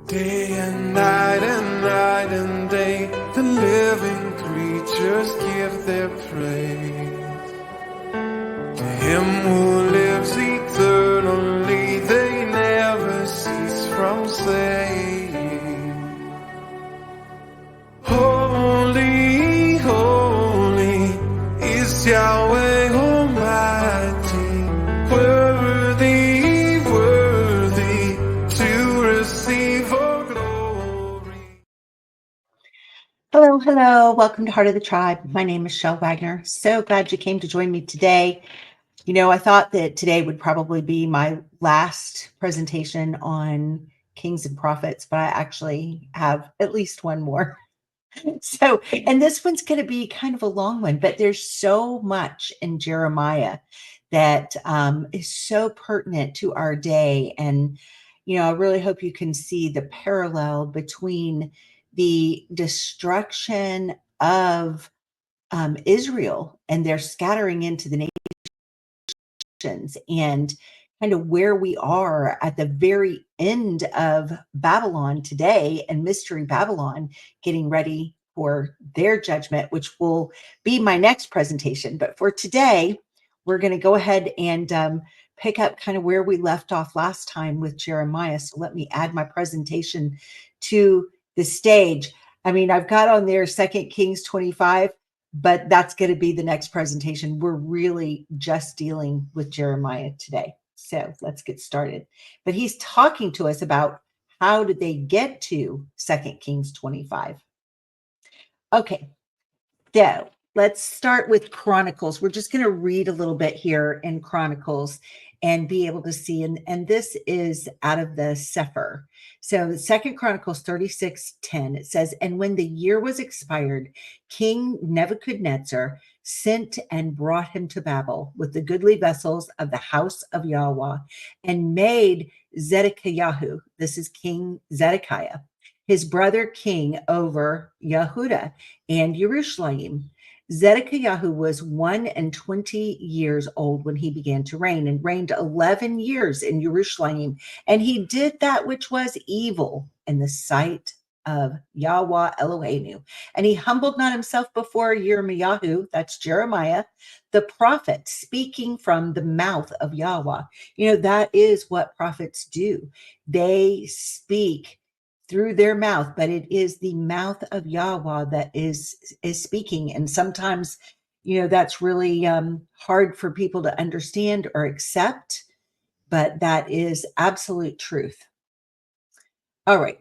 Day and night and day, the living creatures give their praise. To him who lives eternally, they never cease from saying, Holy, holy is Yahweh Almighty, worthy, worthy to receive all glory. Hello, hello. Welcome to Heart of the Tribe. My name is Chelle Wagner. So glad you came to join me today. You know, I thought that today would probably be my last presentation on kings and prophets, but I actually have at least one more. So, and this one's going to be kind of a long one, but there's so much in Jeremiah that is so pertinent to our day. And, you know, I really hope you can see the parallel between the destruction of Israel and their scattering into the nations and kind of where we are at the very end of Babylon today and Mystery Babylon getting ready for their judgment, which will be my next presentation. But for today, we're going to go ahead and pick up kind of where we left off last time with Jeremiah. So let me add my presentation to the stage. I mean, I've got on there 2 Kings 25, but that's going to be the next presentation. We're really just dealing with Jeremiah today. So let's get started. But he's talking to us about how did they get to 2 Kings 25. Okay, so let's start with Chronicles. We're just going to read a little bit here in Chronicles and be able to see. And this is out of the Sefer. So 2 Chronicles 36:10, it says, and when the year was expired, King Nebuchadnezzar sent and brought him to Babel with the goodly vessels of the house of Yahuah and made Zedekiah, this is King Zedekiah, his brother king over Yehudah and Jerusalem. Zedekiah was 21 years old when he began to reign and reigned 11 years in Jerusalem. And he did that which was evil in the sight of Yahuah Eloheinu. And he humbled not himself before Yirmiyahu, that's Jeremiah, the prophet, speaking from the mouth of Yahuah. You know, that is what prophets do. They speak through their mouth, but it is the mouth of Yahuah that is speaking. And sometimes, you know, that's really hard for people to understand or accept, but that is absolute truth. All right.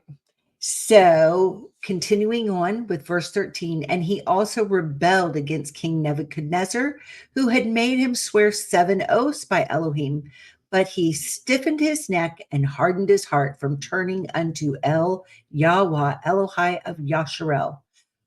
So continuing on with verse 13, and he also rebelled against King Nebuchadnezzar, who had made him swear 7 oaths by Elohim, but he stiffened his neck and hardened his heart from turning unto Yahuah Elohai of Yasharel.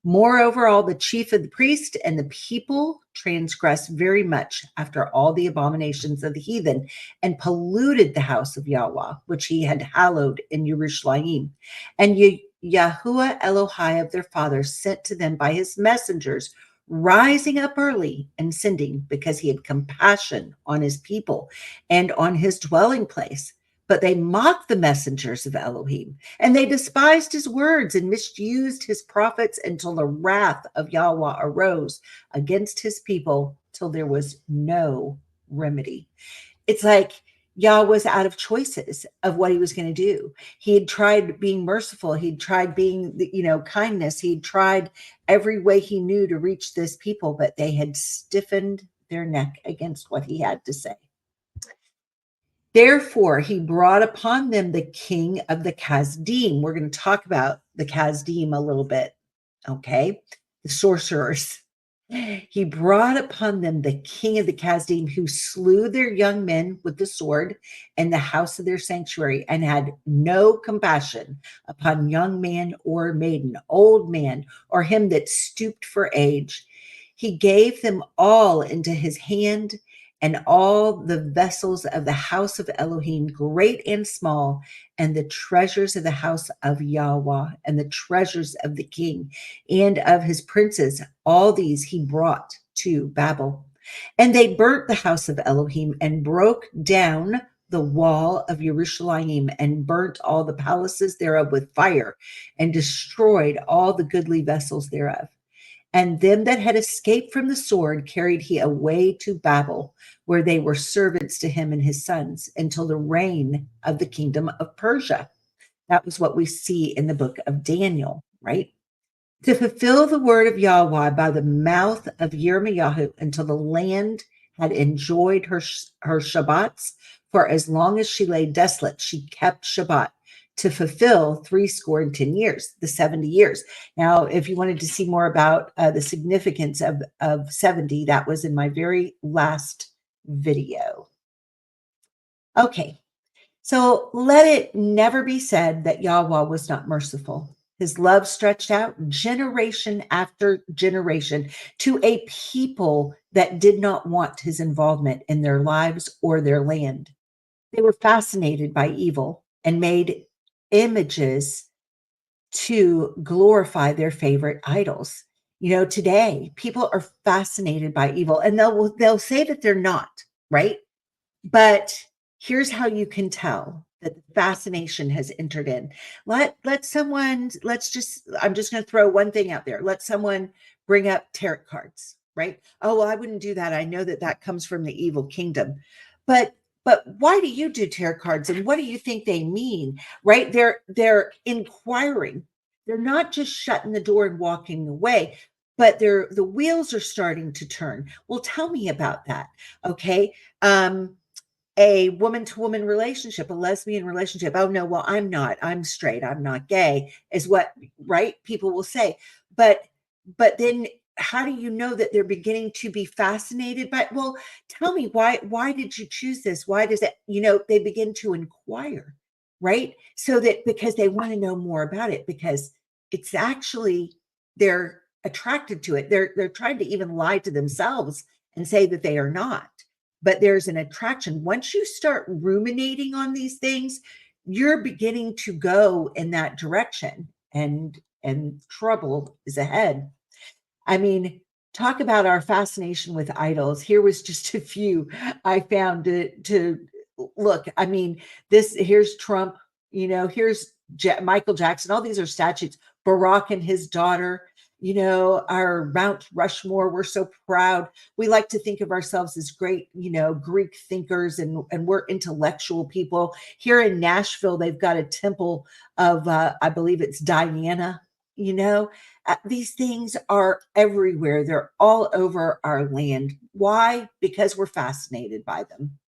Moreover, all the chief of the priest and the people transgressed very much after all the abominations of the heathen and polluted the house of Yahuah, which he had hallowed in Jerusalem. And Yahuah Elohai of their fathers sent to them by his messengers, rising up early and sending, because he had compassion on his people and on his dwelling place. But they mocked the messengers of Elohim, and they despised his words and misused his prophets until the wrath of Yahuah arose against his people till there was no remedy. It's like Yah was out of choices of what he was going to do. He had tried being merciful. He'd tried being, you know, kindness. He'd tried every way he knew to reach this people, but they had stiffened their neck against what he had to say. Therefore, he brought upon them the king of the Kasdim. We're going to talk about the Kasdim a little bit, okay? The sorcerers. He brought upon them the king of the Kasdim, who slew their young men with the sword in the house of their sanctuary, and had no compassion upon young man or maiden, old man, or him that stooped for age. He gave them all into his hand, and all the vessels of the house of Elohim, great and small, and the treasures of the house of Yahuah, and the treasures of the king and of his princes, all these he brought to Babel. And they burnt the house of Elohim and broke down the wall of Jerusalem and burnt all the palaces thereof with fire and destroyed all the goodly vessels thereof. And them that had escaped from the sword carried he away to Babel, where they were servants to him and his sons until the reign of the kingdom of Persia. That was what we see in the book of Daniel, right? To fulfill the word of Yahuah by the mouth of Yirmiyahu until the land had enjoyed her Shabbats. For as long as she lay desolate, she kept Shabbat to fulfill 70 years, the 70 years. Now, if you wanted to see more about the significance of 70, that was in my very last video. Okay, so let it never be said that Yahuah was not merciful. His love stretched out generation after generation to a people that did not want his involvement in their lives or their land. They were fascinated by evil and made images to glorify their favorite idols. You know, today people are fascinated by evil and they'll say that they're not, right? But here's how you can tell that the fascination has entered in. I'm just going to throw one thing out there. Let someone bring up tarot cards, right? Oh, well, I wouldn't do that. I know that that comes from the evil kingdom. But why do you do tarot cards and what do you think they mean? Right? They're inquiring. They're not just shutting the door and walking away, but the wheels are starting to turn. Well, tell me about that. Okay. A woman to woman relationship, a lesbian relationship. Oh no, well, I'm straight, I'm not gay, is what, right? People will say. But then how do you know that they're beginning to be fascinated by, well, tell me why did you choose this? Why does it, they begin to inquire, right? So that because they want to know more about it, because it's actually they're attracted to it. They're trying to even lie to themselves and say that they are not, but there's an attraction. Once you start ruminating on these things, you're beginning to go in that direction, and trouble is ahead. I mean, talk about our fascination with idols. Here was just a few I found to look. I mean, here's Trump, here's Michael Jackson. All these are statues. Barack and his daughter, our Mount Rushmore. We're so proud. We like to think of ourselves as great, Greek thinkers, and we're intellectual people. Here in Nashville, they've got a temple of, I believe it's Diana, these things are everywhere. They're all over our land. Why? Because we're fascinated by them.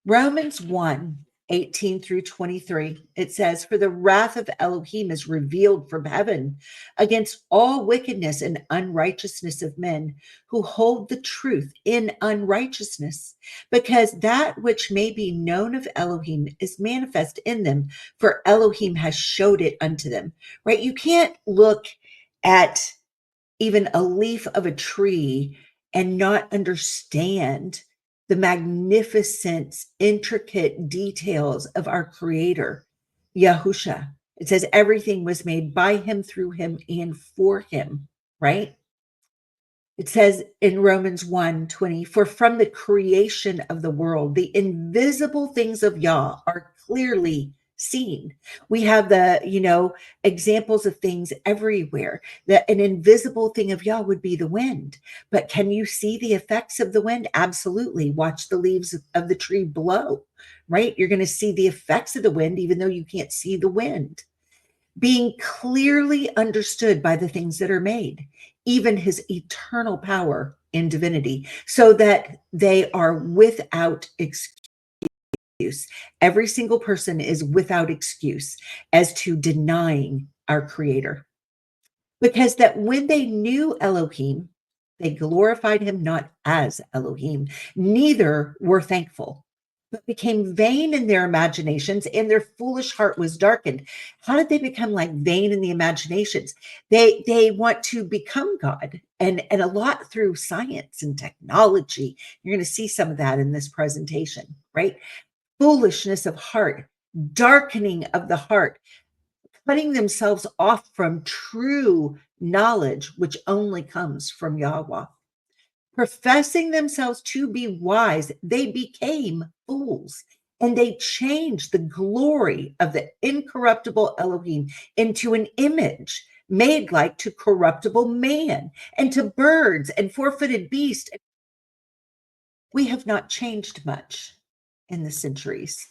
Romans 1:18 through 23, it says, for the wrath of Elohim is revealed from heaven against all wickedness and unrighteousness of men who hold the truth in unrighteousness, because that which may be known of Elohim is manifest in them, for Elohim has showed it unto them. Right? You can't look at even a leaf of a tree and not understand the magnificent, intricate details of our Creator, Yahusha. It says everything was made by him, through him, and for him, right? It says in Romans 1:20, for from the creation of the world, the invisible things of Yah are clearly seen. We have the, examples of things everywhere. That an invisible thing of Yah would be the wind. But can you see the effects of the wind? Absolutely. Watch the leaves of the tree blow, right? You're going to see the effects of the wind, even though you can't see the wind. Being clearly understood by the things that are made, even his eternal power in divinity, so that they are without excuse. Every single person is without excuse as to denying our Creator. Because that when they knew Elohim, they glorified him not as Elohim, neither were thankful, but became vain in their imaginations, and their foolish heart was darkened. How did they become like vain in the imaginations? They want to become God, and a lot through science and technology. You're going to see some of that in this presentation, right? Foolishness of heart, darkening of the heart, cutting themselves off from true knowledge, which only comes from Yahuah. Professing themselves to be wise, they became fools And they changed the glory of the incorruptible Elohim into an image made like to corruptible man and to birds and four-footed beasts. We have not changed much in the centuries.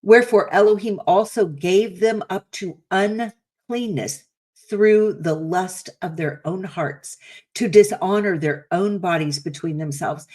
Wherefore Elohim also gave them up to uncleanness through the lust of their own hearts, to dishonor their own bodies between themselves.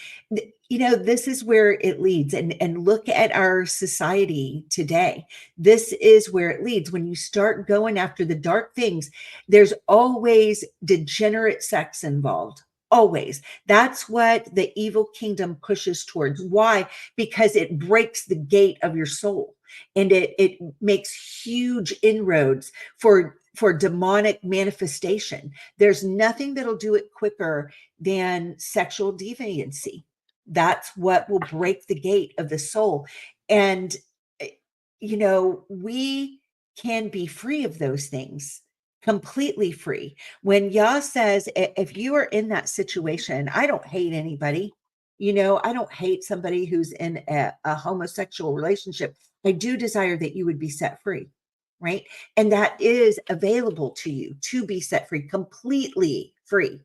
This is where it leads. And look at our society today. This is where it leads. When you start going after the dark things, there's always degenerate sex involved. Always. That's what the evil kingdom pushes towards. Why? Because it breaks the gate of your soul, and it makes huge inroads for demonic manifestation. There's nothing that'll do it quicker than sexual deviancy. That's what will break the gate of the soul. And we can be free of those things, completely free. When Yah says, if you are in that situation, I don't hate anybody. I don't hate somebody who's in a homosexual relationship. I do desire that you would be set free, right? And that is available to you to be set free, completely free.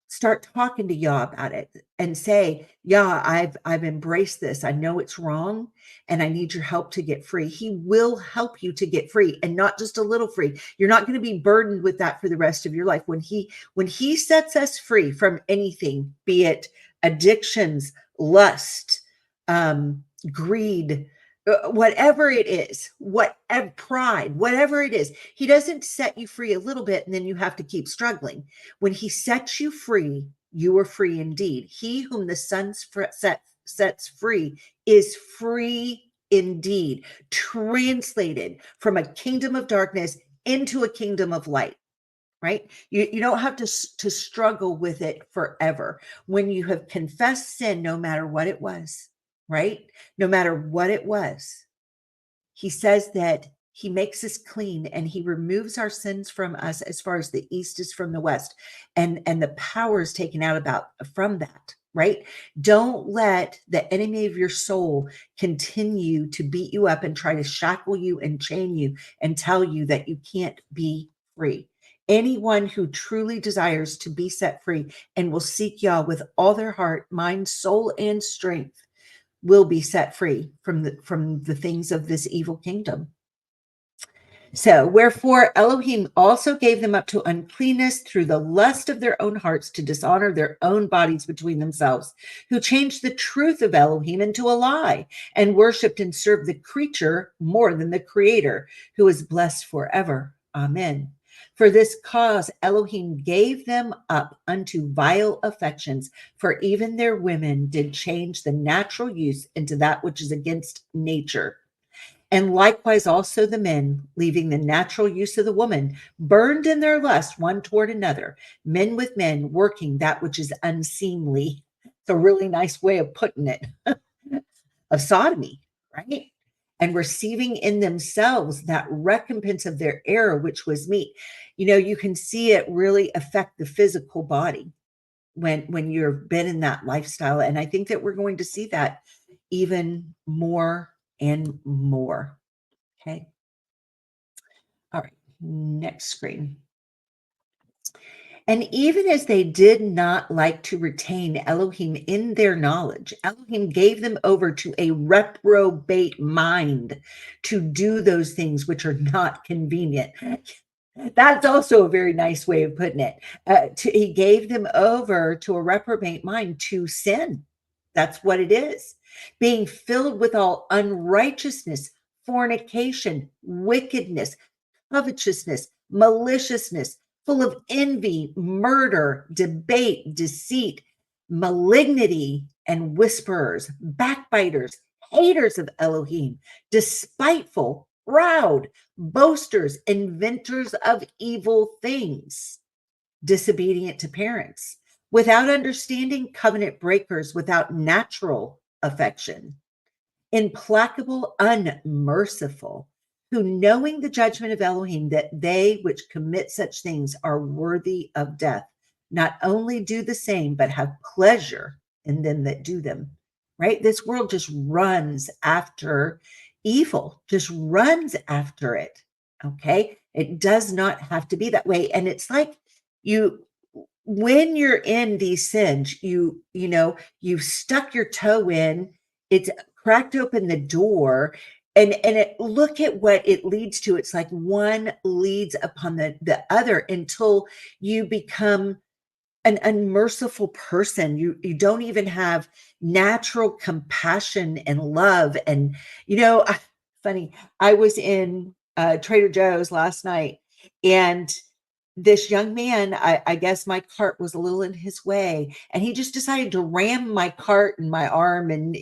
Start talking to Yah about it and say, Yah, I've embraced this. I know it's wrong and I need your help to get free. He will help you to get free, and not just a little free. You're not going to be burdened with that for the rest of your life. When he sets us free from anything, be it addictions, lust, greed, whatever it is, whatever pride, whatever it is, he doesn't set you free a little bit and then you have to keep struggling. When he sets you free, you are free indeed. He whom the Son sets free is free indeed. Translated from a kingdom of darkness into a kingdom of light. Right? You don't have to struggle with it forever. When you have confessed sin, no matter what it was, right? No matter what it was, he says that he makes us clean and he removes our sins from us as far as the east is from the west. And the power is taken out from that, right? Don't let the enemy of your soul continue to beat you up and try to shackle you and chain you and tell you that you can't be free. Anyone who truly desires to be set free and will seek Yah with all their heart, mind, soul, and strength will be set free from the things of this evil kingdom. So, wherefore Elohim also gave them up to uncleanness through the lust of their own hearts, to dishonor their own bodies between themselves, who changed the truth of Elohim into a lie, and worshipped and served the creature more than the Creator, who is blessed forever. Amen. For this cause Elohim gave them up unto vile affections, for even their women did change the natural use into that which is against nature. And likewise also the men, leaving the natural use of the woman, burned in their lust one toward another, men with men, working that which is unseemly. It's a really nice way of putting it, of sodomy, right? And receiving in themselves that recompense of their error, which was meat. You can see it really affect the physical body when you've been in that lifestyle. And I think that we're going to see that even more and more. Okay. All right. Next screen. And even as they did not like to retain Elohim in their knowledge, Elohim gave them over to a reprobate mind to do those things which are not convenient. That's also a very nice way of putting it. He gave them over to a reprobate mind to sin. That's what it is. Being filled with all unrighteousness, fornication, wickedness, covetousness, maliciousness, full of envy, murder, debate, deceit, malignity, and whisperers, backbiters, haters of Elohim, despiteful, proud, boasters, inventors of evil things, disobedient to parents, without understanding, covenant breakers, without natural affection, implacable, unmerciful, who knowing the judgment of Elohim, that they which commit such things are worthy of death, not only do the same, but have pleasure in them that do them. right? This world just runs after evil, just runs after it. Okay. It does not have to be that way. And it's like you, when you're in these sins, you've stuck your toe in, it's cracked open the door, look at what it leads to. It's like one leads upon the other until you become an unmerciful person. You don't even have natural compassion and love. And funny, I was in Trader Joe's last night, and this young man, I guess my cart was a little in his way, and he just decided to ram my cart in my arm, and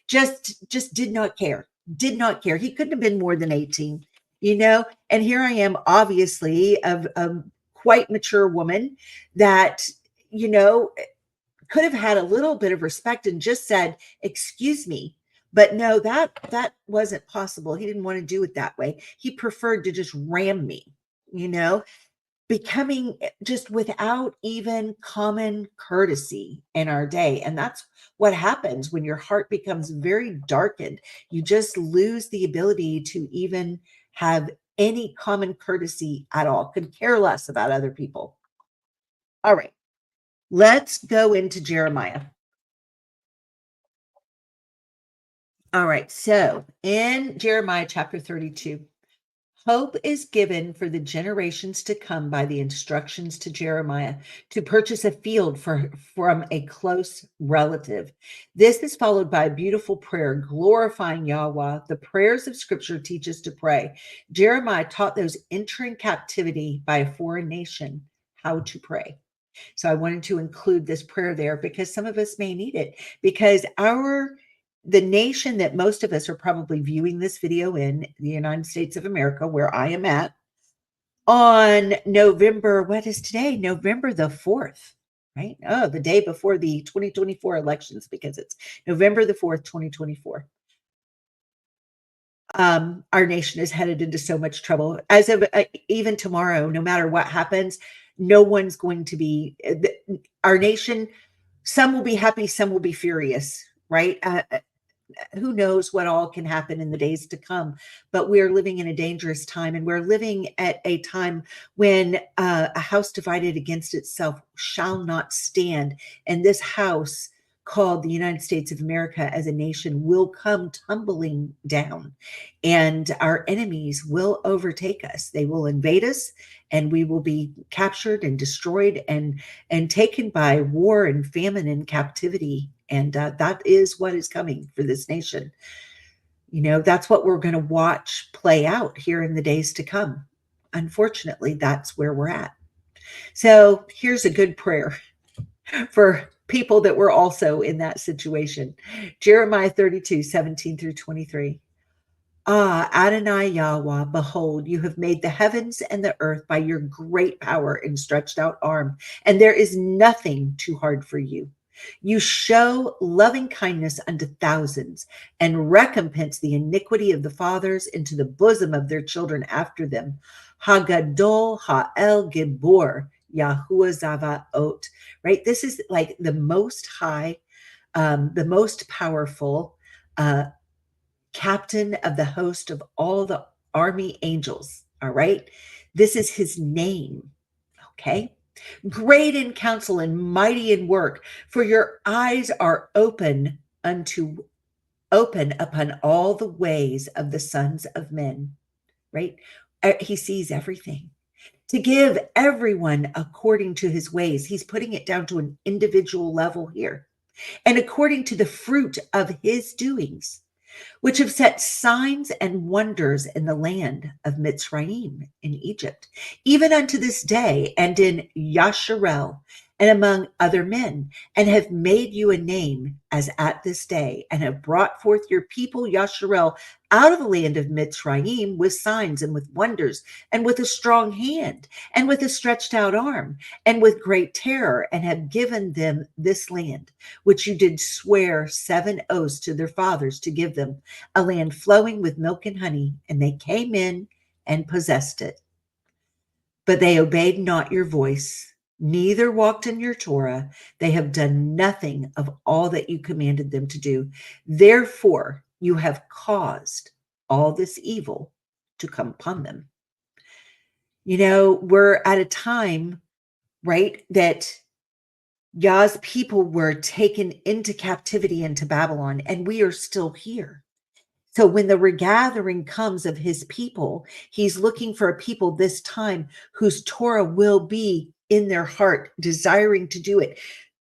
just did not care. Did not care. He couldn't have been more than 18, and here I am, obviously, a quite mature woman that, you know, could have had a little bit of respect and just said, "Excuse me." But no, that wasn't possible. He didn't want to do it that way. He preferred to just ram me, you know, becoming just without even common courtesy in our day. And that's what happens when your heart becomes very darkened. You just lose the ability to even have any common courtesy at all, could care less about other people. All right, let's go into Jeremiah. All right, so in Jeremiah chapter 32, hope is given for the generations to come by the instructions to Jeremiah to purchase a field from a close relative. This is followed by a beautiful prayer glorifying Yahuah. The prayers of scripture teach us to pray. Jeremiah taught those entering captivity by a foreign nation how to pray. So I wanted to include this prayer there because some of us may need it, because the nation that most of us are probably viewing this video in, the United States of America, where I am at, on November, what is today? November the 4th, right? Oh, the day before the 2024 elections, because it's November the 4th, 2024. Our nation is headed into so much trouble. As of even tomorrow, no matter what happens, no one's going to be, our nation, some will be happy, some will be furious, right? Who knows what all can happen in the days to come, but we're living in a dangerous time, and we're living at a time when a house divided against itself shall not stand, and this house called the United States of America as a nation will come tumbling down, and our enemies will overtake us. They will invade us, and we will be captured and destroyed and taken by war and famine and captivity. And that is what is coming for this nation. That's what we're going to watch play out here in the days to come. Unfortunately, that's where we're at. So here's a good prayer for people that were also in that situation. Jeremiah 32:17-23. Ah, Adonai Yahuah, behold, you have made the heavens and the earth by your great power and stretched out arm, and there is nothing too hard for you. You show loving kindness unto thousands and recompense the iniquity of the fathers into the bosom of their children after them. Hagadol Ha'el Gibor Yahuah Zavaot. Right? This is like the most high, the most powerful, captain of the host of all the army angels. All right. This is his name. Okay. Great in counsel and mighty in work, for your eyes are open upon all the ways of the sons of men. Right. He sees everything, to give everyone according to his ways. He's putting it down to an individual level here, and according to the fruit of his doings, which have set signs and wonders in the land of Mitzrayim in Egypt, even unto this day, and in Yasharel, and among other men, and have made you a name as at this day, and have brought forth your people Yasharel out of the land of Mitzrayim with signs and with wonders, and with a strong hand, and with a stretched out arm, and with great terror, and have given them this land, which you did swear 7 oaths to their fathers to give them, a land flowing with milk and honey, and they came in and possessed it. But they obeyed not your voice, neither walked in your Torah. They have done nothing of all that you commanded them to do. Therefore, you have caused all this evil to come upon them. We're at a time, right, that Yah's people were taken into captivity into Babylon, and we are still here. So when the regathering comes of his people, he's looking for a people this time whose Torah will be in their heart, desiring to do it.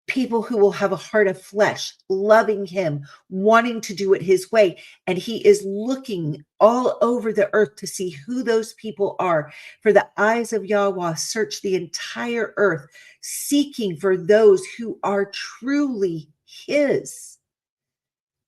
People who will have a heart of flesh, loving him, wanting to do it his way. And he is looking all over the earth to see who those people are. For the eyes of Yahuah search the entire earth, seeking for those who are truly his.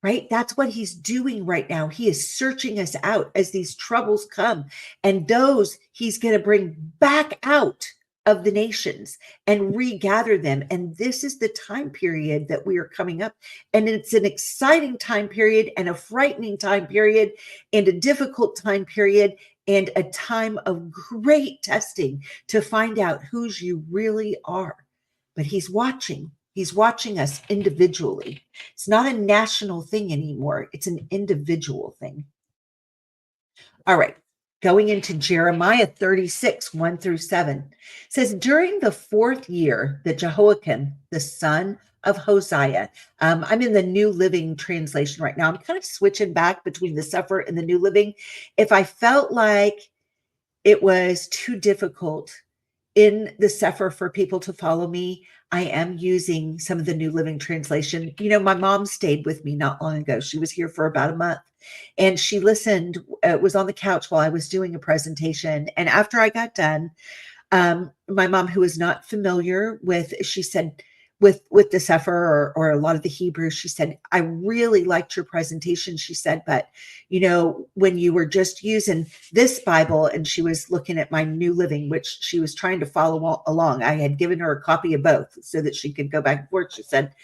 Right? That's what he's doing right now. He is searching us out as these troubles come, and those he's going to bring back out of the nations and regather them. And this is the time period that we are coming up. And it's an exciting time period and a frightening time period and a difficult time period and a time of great testing to find out whose you really are. But he's watching. He's watching us individually. It's not a national thing anymore. It's an individual thing. All right. Going into Jeremiah 36, 1 through 7. It says, during the 4th year that Jehoiakim, the son of Hosea, I'm in the New Living Translation right now. I'm kind of switching back between the Sefer and the New Living. If I felt like it was too difficult in the Sefer for people to follow me, I am using some of the New Living Translation. My mom stayed with me not long ago. She was here for about a month, and she listened, was on the couch while I was doing a presentation. And after I got done, my mom, who is not familiar with, she said, with the Sefer or a lot of the Hebrew, she said, I really liked your presentation. She said, but when you were just using this Bible, and she was looking at my New Living, which she was trying to follow along. I had given her a copy of both so that she could go back and forth. She said,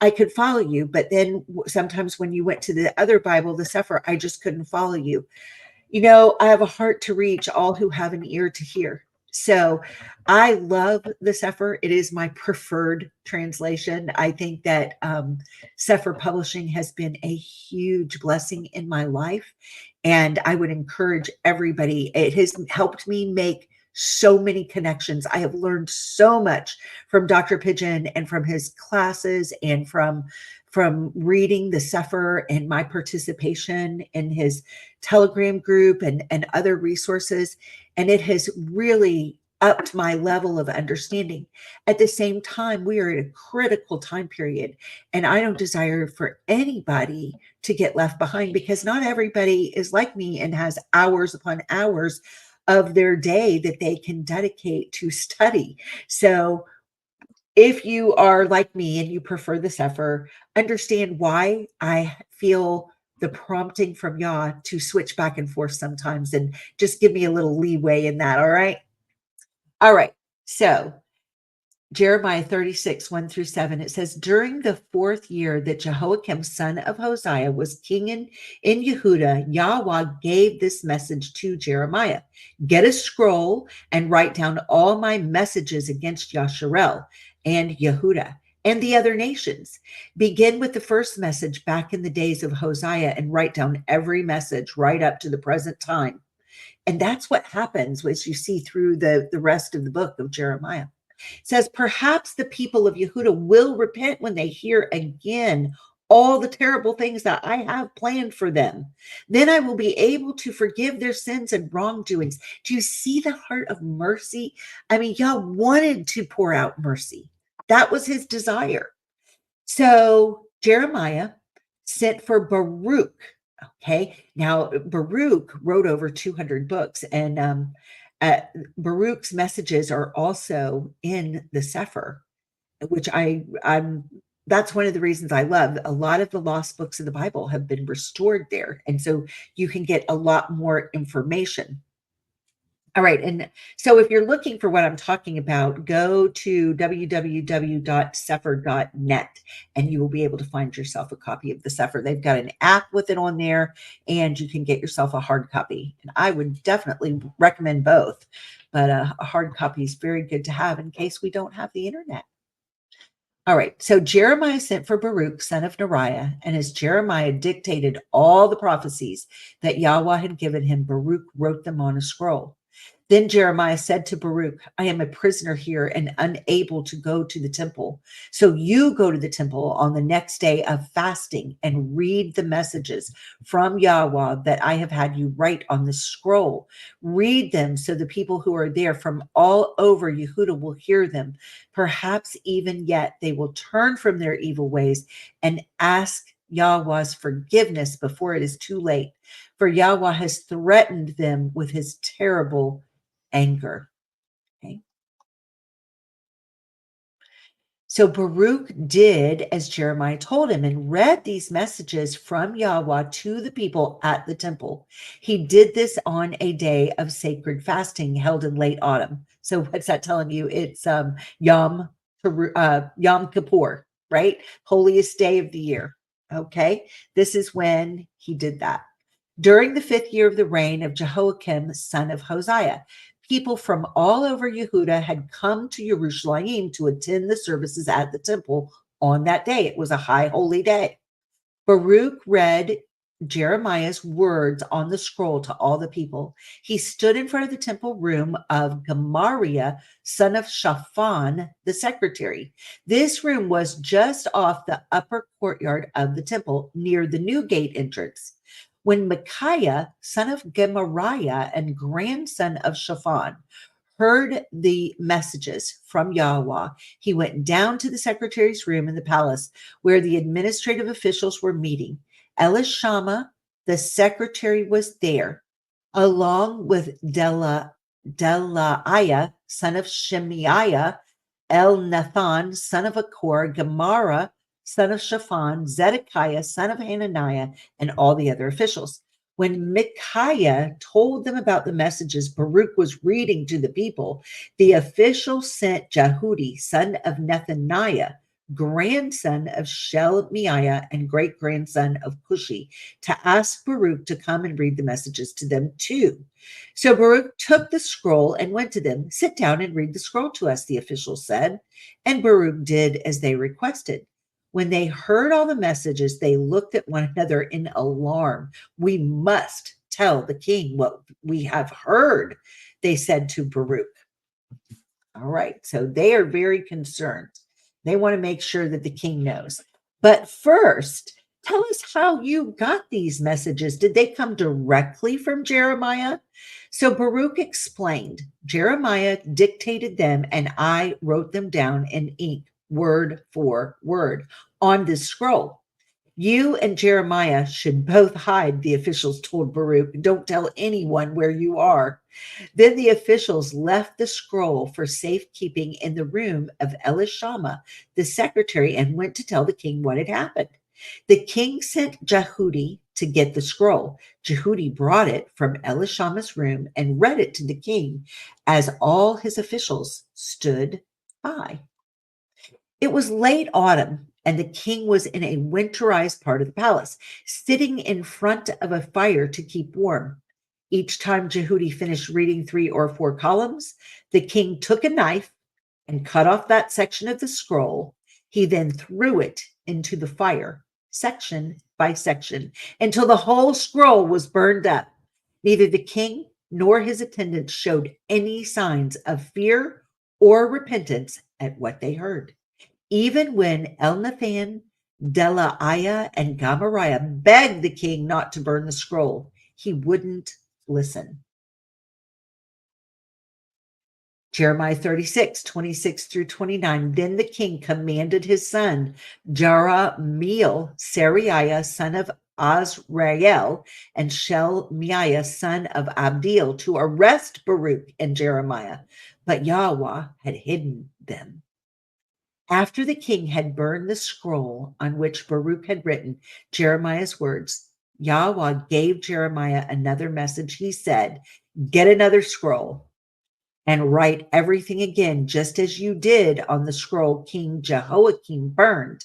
I could follow you, but then sometimes when you went to the other Bible, the Sefer, I just couldn't follow you. I have a heart to reach all who have an ear to hear. So I love the Sefer. It is my preferred translation. I think that Sefer Publishing has been a huge blessing in my life. And I would encourage everybody. It has helped me make so many connections. I have learned so much from Dr. Pigeon and from his classes and from reading the Sefer and my participation in his Telegram group and other resources. And it has really upped my level of understanding. At the same time, we are at a critical time period, and I don't desire for anybody to get left behind, because not everybody is like me and has hours upon hours of their day that they can dedicate to study. So if you are like me and you prefer the Sefer, understand why I feel the prompting from Yah to switch back and forth sometimes, and just give me a little leeway in that. All right. All right. So Jeremiah 36, 1 through 7, it says, during the 4th year that Jehoiakim, son of Hosea, was king in Yehudah, Yahuah gave this message to Jeremiah. Get a scroll and write down all my messages against Yasharel and Yehudah and the other nations. Begin with the first message back in the days of Hosea and write down every message right up to the present time. And that's what happens as you see through the rest of the book of Jeremiah. It says, perhaps the people of Yehudah will repent when they hear again all the terrible things that I have planned for them. Then I will be able to forgive their sins and wrongdoings. Do you see the heart of mercy? I mean, Yah wanted to pour out mercy. That was his desire. So Jeremiah sent for Baruch. Okay. Now, Baruch wrote over 200 books, and Baruch's messages are also in the Sefer, which that's one of the reasons I love. A lot of the lost books of the Bible have been restored there. And so you can get a lot more information. All right. And so if you're looking for what I'm talking about, go to www.sefer.net and you will be able to find yourself a copy of the Sefer. They've got an app with it on there, and you can get yourself a hard copy. And I would definitely recommend both. but a hard copy is very good to have in case we don't have the internet. All right, so Jeremiah sent for Baruch, son of Neriah, and as Jeremiah dictated all the prophecies that Yahuah had given him, Baruch wrote them on a scroll. Then Jeremiah said to Baruch, I am a prisoner here and unable to go to the temple. So you go to the temple on the next day of fasting and read the messages from Yahuah that I have had you write on the scroll. Read them so the people who are there from all over Yehudah will hear them. Perhaps even yet they will turn from their evil ways and ask Yahuah's forgiveness before it is too late. For Yahuah has threatened them with his terrible anger. Okay. So Baruch did as Jeremiah told him and read these messages from Yahuah to the people at the temple. He did this on a day of sacred fasting held in late autumn. So what's that telling you? It's Yom Kippur, right? Holiest day of the year. Okay. This is when he did that. During the 5th year of the reign of Jehoiakim, son of Hosea, people from all over Yehudah had come to Jerusalem to attend the services at the temple on that day. It was a high holy day. Baruch read Jeremiah's words on the scroll to all the people. He stood in front of the temple room of Gemariah, son of Shaphan, the secretary. This room was just off the upper courtyard of the temple near the new gate entrance. When Micaiah, son of Gemariah and grandson of Shaphan, heard the messages from Yahuah, he went down to the secretary's room in the palace where the administrative officials were meeting. Elishama, the secretary, was there, along with Delaiah, son of Shemaiah, Elnathan, son of Akor, Gemara, son of Shaphan, Zedekiah, son of Hananiah, and all the other officials. When Micaiah told them about the messages Baruch was reading to the people, the official sent Jehudi, son of Nethaniah, grandson of Shelemiah and great-grandson of Cushi, to ask Baruch to come and read the messages to them too. So Baruch took the scroll and went to them. Sit down and read the scroll to us, the officials said. And Baruch did as they requested. When they heard all the messages, they looked at one another in alarm. We must tell the king what we have heard, they said to Baruch. All right, so they are very concerned. They want to make sure that the king knows. But first, tell us how you got these messages. Did they come directly from Jeremiah? So Baruch explained, Jeremiah dictated them and I wrote them down in ink, word for word, on this scroll. You and Jeremiah should both hide, the officials told Baruch. Don't tell anyone where you are. Then the officials left the scroll for safekeeping in the room of Elishama, the secretary, and went to tell the king what had happened. The king sent Jehudi to get the scroll. Jehudi brought it from Elishama's room and read it to the king as all his officials stood by. It was late autumn, and the king was in a winterized part of the palace, sitting in front of a fire to keep warm. Each time Jehudi finished reading 3 or 4 columns, the king took a knife and cut off that section of the scroll. He then threw it into the fire, section by section, until the whole scroll was burned up. Neither the king nor his attendants showed any signs of fear or repentance at what they heard. Even when Elnathan, Delaiah, and Gemariah begged the king not to burn the scroll, he wouldn't listen. Jeremiah 36, 26 through 29. Then the king commanded his son, Jerahmeel, Seraiah, son of Azrael, and Shelemiah, son of Abdeel, to arrest Baruch and Jeremiah, but Yahuah had hidden them. After the king had burned the scroll on which Baruch had written Jeremiah's words, Yahuah gave Jeremiah another message. He said, get another scroll and write everything again, just as you did on the scroll King Jehoiakim burned.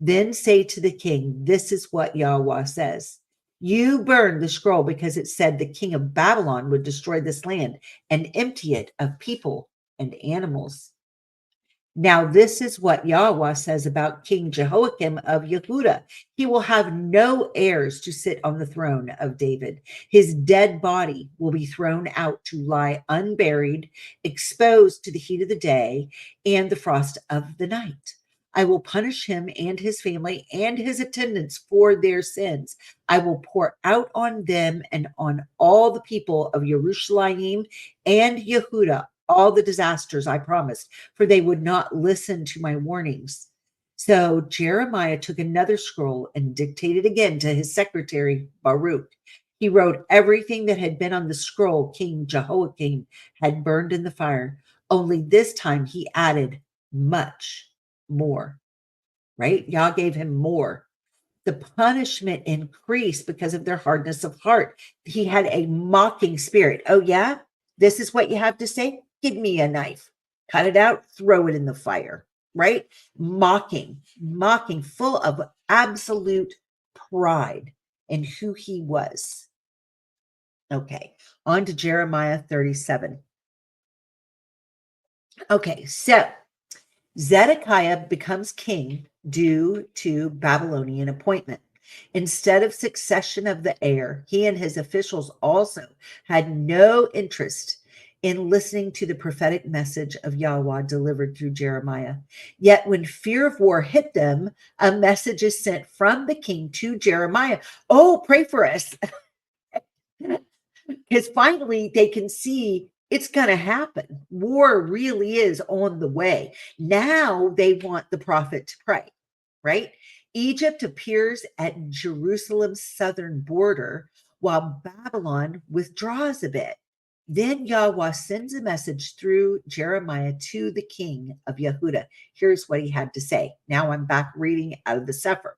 Then say to the king, this is what Yahuah says. You burned the scroll because it said the king of Babylon would destroy this land and empty it of people and animals. Now, this is what Yahuah says about King Jehoiakim of Yehudah. He will have no heirs to sit on the throne of David. His dead body will be thrown out to lie unburied, exposed to the heat of the day and the frost of the night. I will punish him and his family and his attendants for their sins. I will pour out on them and on all the people of Jerusalem and Yehudah all the disasters I promised, for they would not listen to my warnings. So Jeremiah took another scroll and dictated again to his secretary, Baruch. He wrote everything that had been on the scroll King Jehoiakim had burned in the fire, only this time he added much more, right? Yah gave him more. The punishment increased because of their hardness of heart. He had a mocking spirit. Oh, yeah? This is what you have to say? Give me a knife. Cut it out, throw it in the fire, right? Mocking, full of absolute pride in who he was. Okay, on to Jeremiah 37. Okay, so Zedekiah becomes king due to Babylonian appointment. Instead of succession of the heir, he and his officials also had no interest in listening to the prophetic message of Yahuah delivered through Jeremiah. Yet when fear of war hit them, a message is sent from the king to Jeremiah. Oh, pray for us. Because finally they can see it's going to happen. War really is on the way. Now they want the prophet to pray, right? Egypt appears at Jerusalem's southern border while Babylon withdraws a bit. Then Yahuah sends a message through Jeremiah to the king of Yehudah. Here's what he had to say. Now I'm back reading out of the Sefer.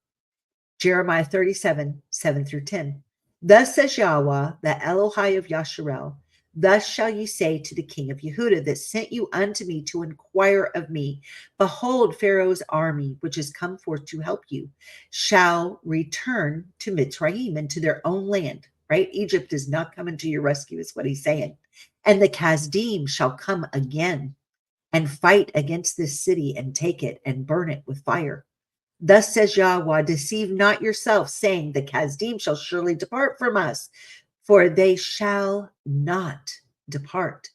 Jeremiah 37, 7 through 10. Thus says Yahuah, the Elohai of Yasharel, thus shall you say to the king of Yehudah that sent you unto me to inquire of me, behold, Pharaoh's army, which has come forth to help you, shall return to Mitzrayim and to their own land, right? Egypt is not coming to your rescue, is what he's saying. And the Kasdim shall come again and fight against this city and take it and burn it with fire. Thus says Yahuah, deceive not yourself, saying, the Kasdim shall surely depart from us, for they shall not depart.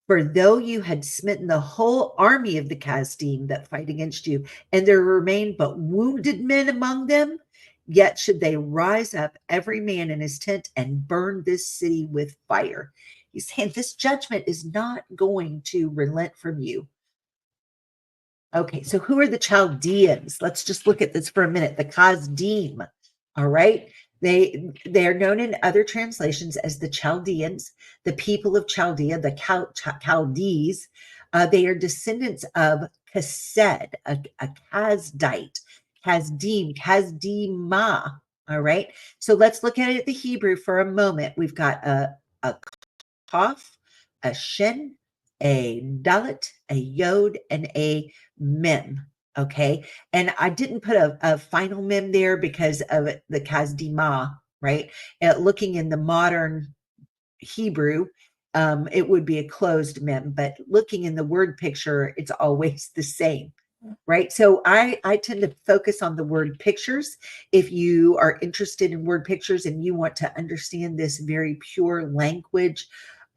For though you had smitten the whole army of the Kasdim that fight against you, and there remain but wounded men among them, yet should they rise up, every man in his tent, and burn this city with fire. He's saying this judgment is not going to relent from you. Okay, so who are the Chaldeans? Let's just look at this for a minute. The Kasdim, all right? They are known in other translations as the Chaldeans, the people of Chaldea, the Chaldees. They are descendants of Kased, a Kazdite, Kasdim, Kasdima, all right? So let's look at it the Hebrew for a moment. We've got a Kaf, a Shin, a Dalet, a Yod, and a Mem. Okay. And I didn't put a final mem there because of the Kazdima, right? Looking in the modern Hebrew, it would be a closed mem, but looking in the word picture, it's always the same. Right. So I tend to focus on the word pictures. If you are interested in word pictures and you want to understand this very pure language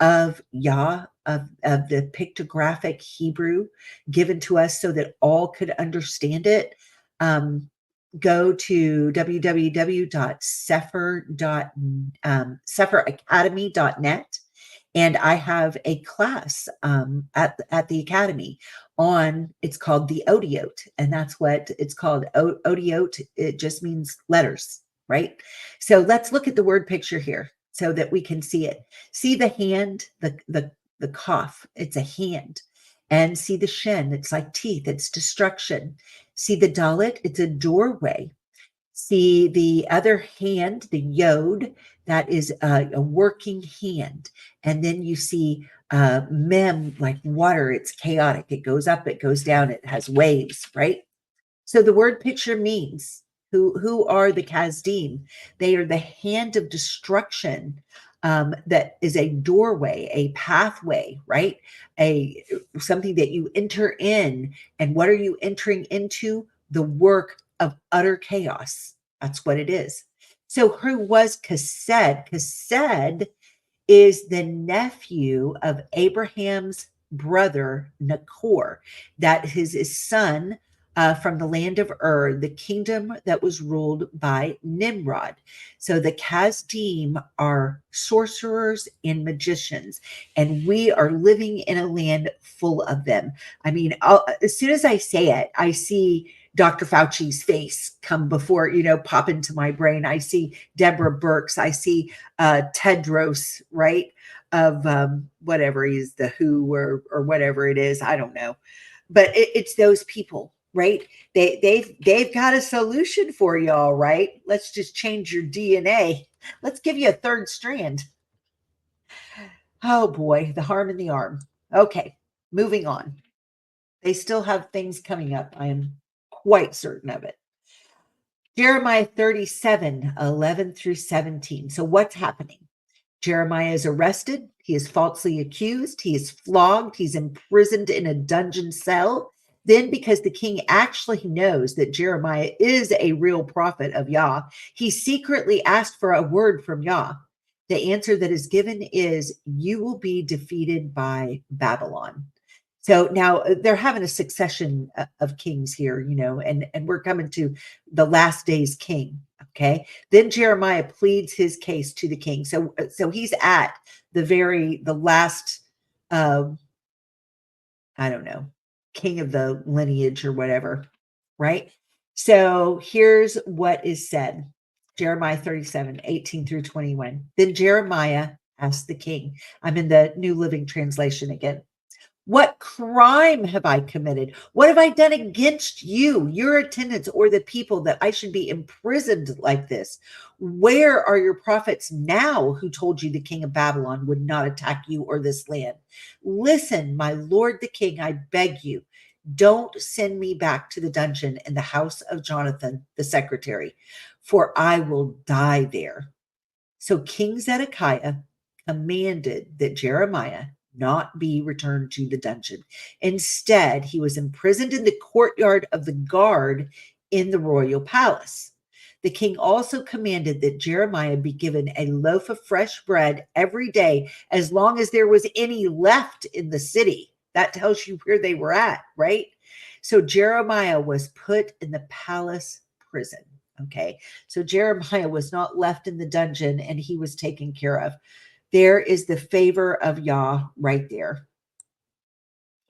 of Yah, of the pictographic Hebrew given to us so that all could understand it, go to www.sephiracademy.net. And I have a class at the academy on, it's called the Odiote, and that's what it's called. Odiote, it just means letters, right? So let's look at the word picture here so that we can see it. See the hand, the Kaf, it's a hand. And see the Shin, it's like teeth, it's destruction. See the Dalet, it's a doorway. See the other hand, the Yod, that is a working hand. And then you see Mem, like water, it's chaotic. It goes up, it goes down, it has waves, right? So the word picture means Who are the Kasdim? They are the hand of destruction, that is a doorway, a pathway, right? A something that you enter in. And what are you entering into? The work of utter chaos. That's what it is. So who was Chesed? Chesed is the nephew of Abraham's brother Nachor. That is his son, from the land of Ur, the kingdom that was ruled by Nimrod. So the Kasdim are sorcerers and magicians, and we are living in a land full of them. I mean, as soon as I say it, I see Dr. Fauci's face come before, pop into my brain. I see Deborah Birx. I see Tedros, right? Of whatever he's, the WHO or whatever it is. I don't know, but it's those people, right? They've got a solution for y'all, right? Let's just change your DNA. Let's give you a third strand. Oh boy, the harm in the arm. Okay, moving on. They still have things coming up. I am quite certain of it. Jeremiah 37, 11 through 17. So what's happening? Jeremiah is arrested. He is falsely accused. He is flogged. He's imprisoned in a dungeon cell. Then, because the king actually knows that Jeremiah is a real prophet of Yah, he secretly asked for a word from Yah. The answer that is given is, you will be defeated by Babylon. So now they're having a succession of kings here, and we're coming to the last days king. Okay. Then Jeremiah pleads his case to the king. So he's at the last, I don't know, king of the lineage or whatever. Right. So here's what is said. Jeremiah 37, 18 through 21. Then Jeremiah asked the king. I'm in the New Living Translation again. What crime have I committed? What have I done against you, your attendants, or the people that I should be imprisoned like this? Where are your prophets now who told you the king of Babylon would not attack you or this land? Listen, my lord the king, I beg you, don't send me back to the dungeon in the house of Jonathan, the secretary, for I will die there. So King Zedekiah commanded that Jeremiah not be returned to the dungeon. Instead, he was imprisoned in the courtyard of the guard in the royal palace. The king also commanded that Jeremiah be given a loaf of fresh bread every day, as long as there was any left in the city. That tells you where they were at, right? So Jeremiah was put in the palace prison. Okay. So Jeremiah was not left in the dungeon and he was taken care of. There is the favor of Yah right there.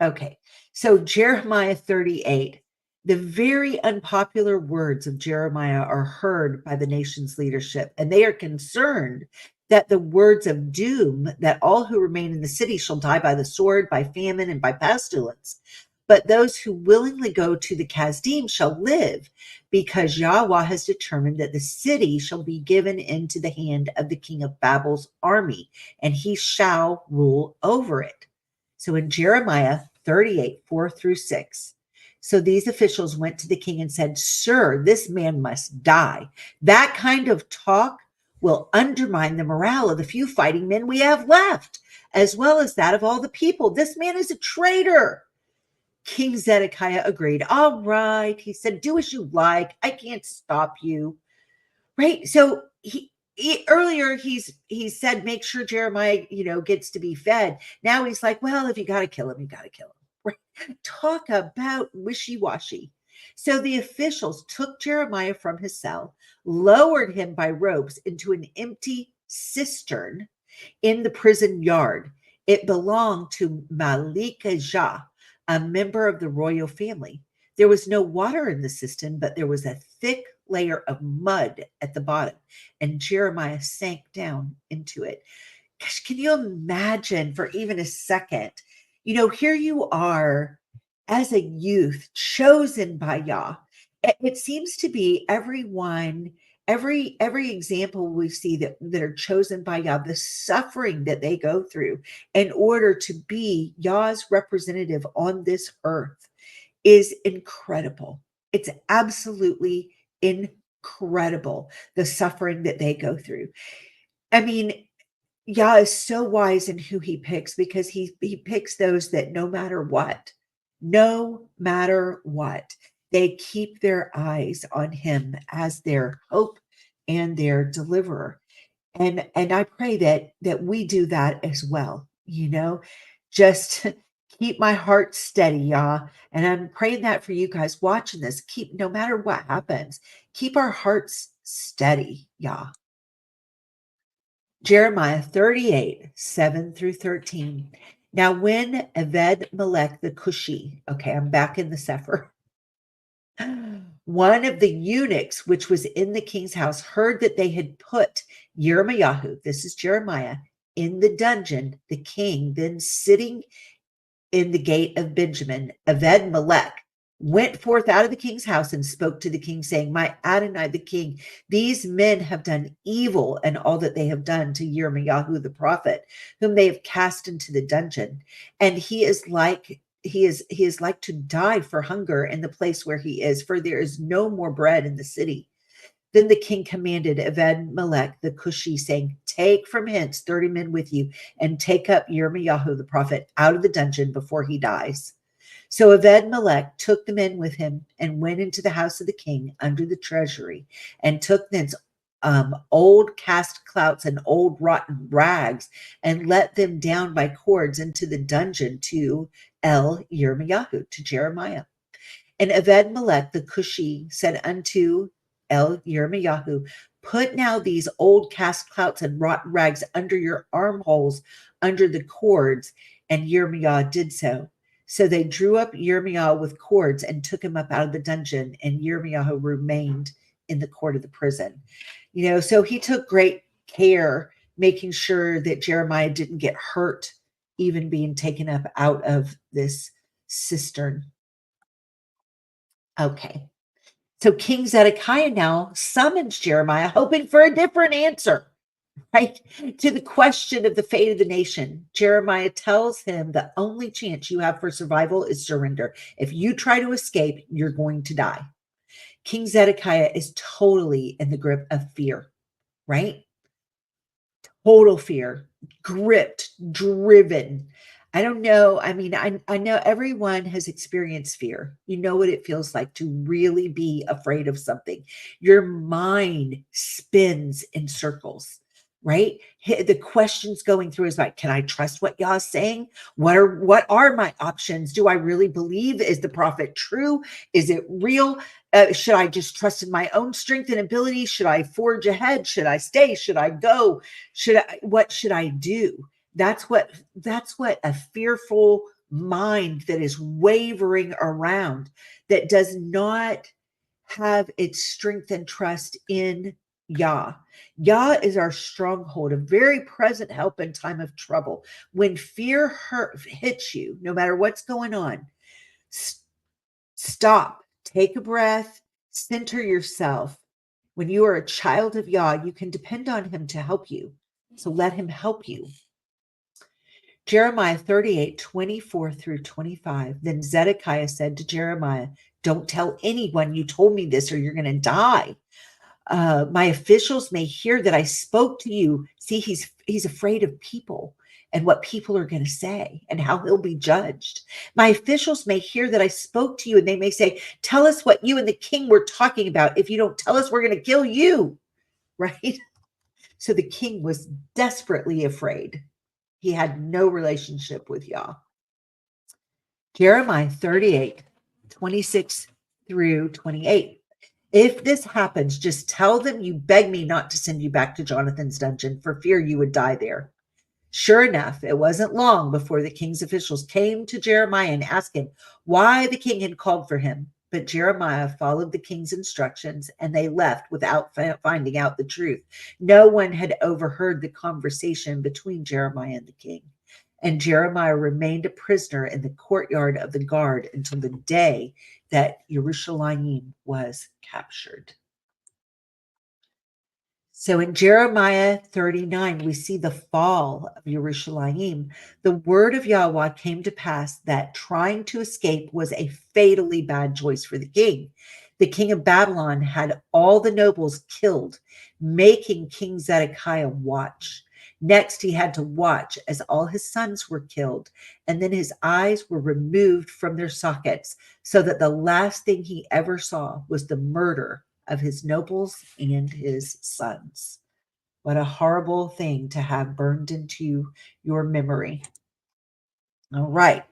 Okay. So Jeremiah 38, the very unpopular words of Jeremiah are heard by the nation's leadership, and they are concerned that the words of doom, that all who remain in the city shall die by the sword, by famine, and by pestilence. But those who willingly go to the Kasdim shall live, because Yahuah has determined that the city shall be given into the hand of the king of Babel's army, and he shall rule over it. So in Jeremiah 38, 4 through 6, so these officials went to the king and said, Sir, this man must die. That kind of talk will undermine the morale of the few fighting men we have left, as well as that of all the people. This man is a traitor. King Zedekiah agreed. All right, he said, do as you like. I can't stop you. Right? So earlier he said, make sure Jeremiah, gets to be fed. Now he's like, well, if you got to kill him, you got to kill him. Right? Talk about wishy-washy. So the officials took Jeremiah from his cell, lowered him by ropes into an empty cistern in the prison yard. It belonged to Malikah, a member of the royal family. There was no water in the cistern, but there was a thick layer of mud at the bottom, and Jeremiah sank down into it. Gosh, can you imagine for even a second? Here you are as a youth chosen by Yah. It seems to be everyone, every example we see that are chosen by Yah, the suffering that they go through in order to be Yah's representative on this earth is incredible. It's absolutely incredible. incredible, the suffering that they go through. I mean, Yah is so wise in who he picks, because he picks those that no matter what, they keep their eyes on him as their hope and their deliverer. And I pray that we do that as well, just keep my heart steady, Yah. And I'm praying that for you guys watching this. Keep, no matter what happens, keep our hearts steady, Yah. Jeremiah 38, 7 through 13. Now, when Eved Melech the Cushi, okay, I'm back in the Sefer, one of the eunuchs which was in the king's house, heard that they had put Yirmiyahu, this is Jeremiah, in the dungeon, the king then sitting in the gate of Benjamin, Eved Melech went forth out of the king's house and spoke to the king, saying, My Adonai the king, these men have done evil, and all that they have done to Yirmiyahu the prophet, whom they have cast into the dungeon. And he is like to die for hunger in the place where he is, for there is no more bread in the city. Then the king commanded Eved Melech the Cushi, saying, Take from hence 30 men with you, and take up Yirmiyahu the prophet out of the dungeon before he dies. So Eved Melech took the men with him and went into the house of the king under the treasury, and took thence old cast clouts and old rotten rags, and let them down by cords into the dungeon to Yirmiyahu, to Jeremiah. And Eved Melech the Cushi said unto Yirmiyahu, Put now these old cast clouts and rotten rags under your armholes, under the cords. And Yirmiyahu did so. So they drew up Yirmiyahu with cords and took him up out of the dungeon, and Yirmiyahu remained in the court of the prison. So he took great care, making sure that Jeremiah didn't get hurt, even being taken up out of this cistern. Okay. So King Zedekiah now summons Jeremiah, hoping for a different answer, right, to the question of the fate of the nation. Jeremiah tells him the only chance you have for survival is surrender. If you try to escape, you're going to die. King Zedekiah is totally in the grip of fear, right? Total fear, gripped, driven. I don't know. I mean, I know everyone has experienced fear. You know what it feels like to really be afraid of something. Your mind spins in circles, right? The questions going through is like, can I trust what Yah is saying? What are my options? Do I really believe? Is the prophet true? Is it real? Should I just trust in my own strength and ability? Should I forge ahead? Should I stay? Should I go? What should I do? That's what a fearful mind that is wavering around, that does not have its strength and trust in Yah. Yah is our stronghold, a very present help in time of trouble. When fear hits you, no matter what's going on, stop, take a breath, center yourself. When you are a child of Yah, you can depend on him to help you. So let him help you. Jeremiah 38, 24 through 25. Then Zedekiah said to Jeremiah, Don't tell anyone you told me this, or you're going to die. My officials may hear that I spoke to you. See, he's afraid of people and what people are going to say and how he'll be judged. My officials may hear that I spoke to you, and they may say, Tell us what you and the king were talking about. If you don't tell us, we're going to kill you. Right? So the king was desperately afraid. He had no relationship with Yah. Jeremiah 38, 26 through 28. If this happens, just tell them you beg me not to send you back to Jonathan's dungeon for fear you would die there. Sure enough, it wasn't long before the king's officials came to Jeremiah and asked him why the king had called for him. But Jeremiah followed the king's instructions, and they left without finding out the truth. No one had overheard the conversation between Jeremiah and the king. And Jeremiah remained a prisoner in the courtyard of the guard until the day that Yerushalayim was captured. So in Jeremiah 39, we see the fall of Yerushalayim. The word of Yahuah came to pass that trying to escape was a fatally bad choice for the king. The king of Babylon had all the nobles killed, making King Zedekiah watch. Next, he had to watch as all his sons were killed, and then his eyes were removed from their sockets, so that the last thing he ever saw was the murder of his nobles and his sons. What a horrible thing to have burned into your memory. All right.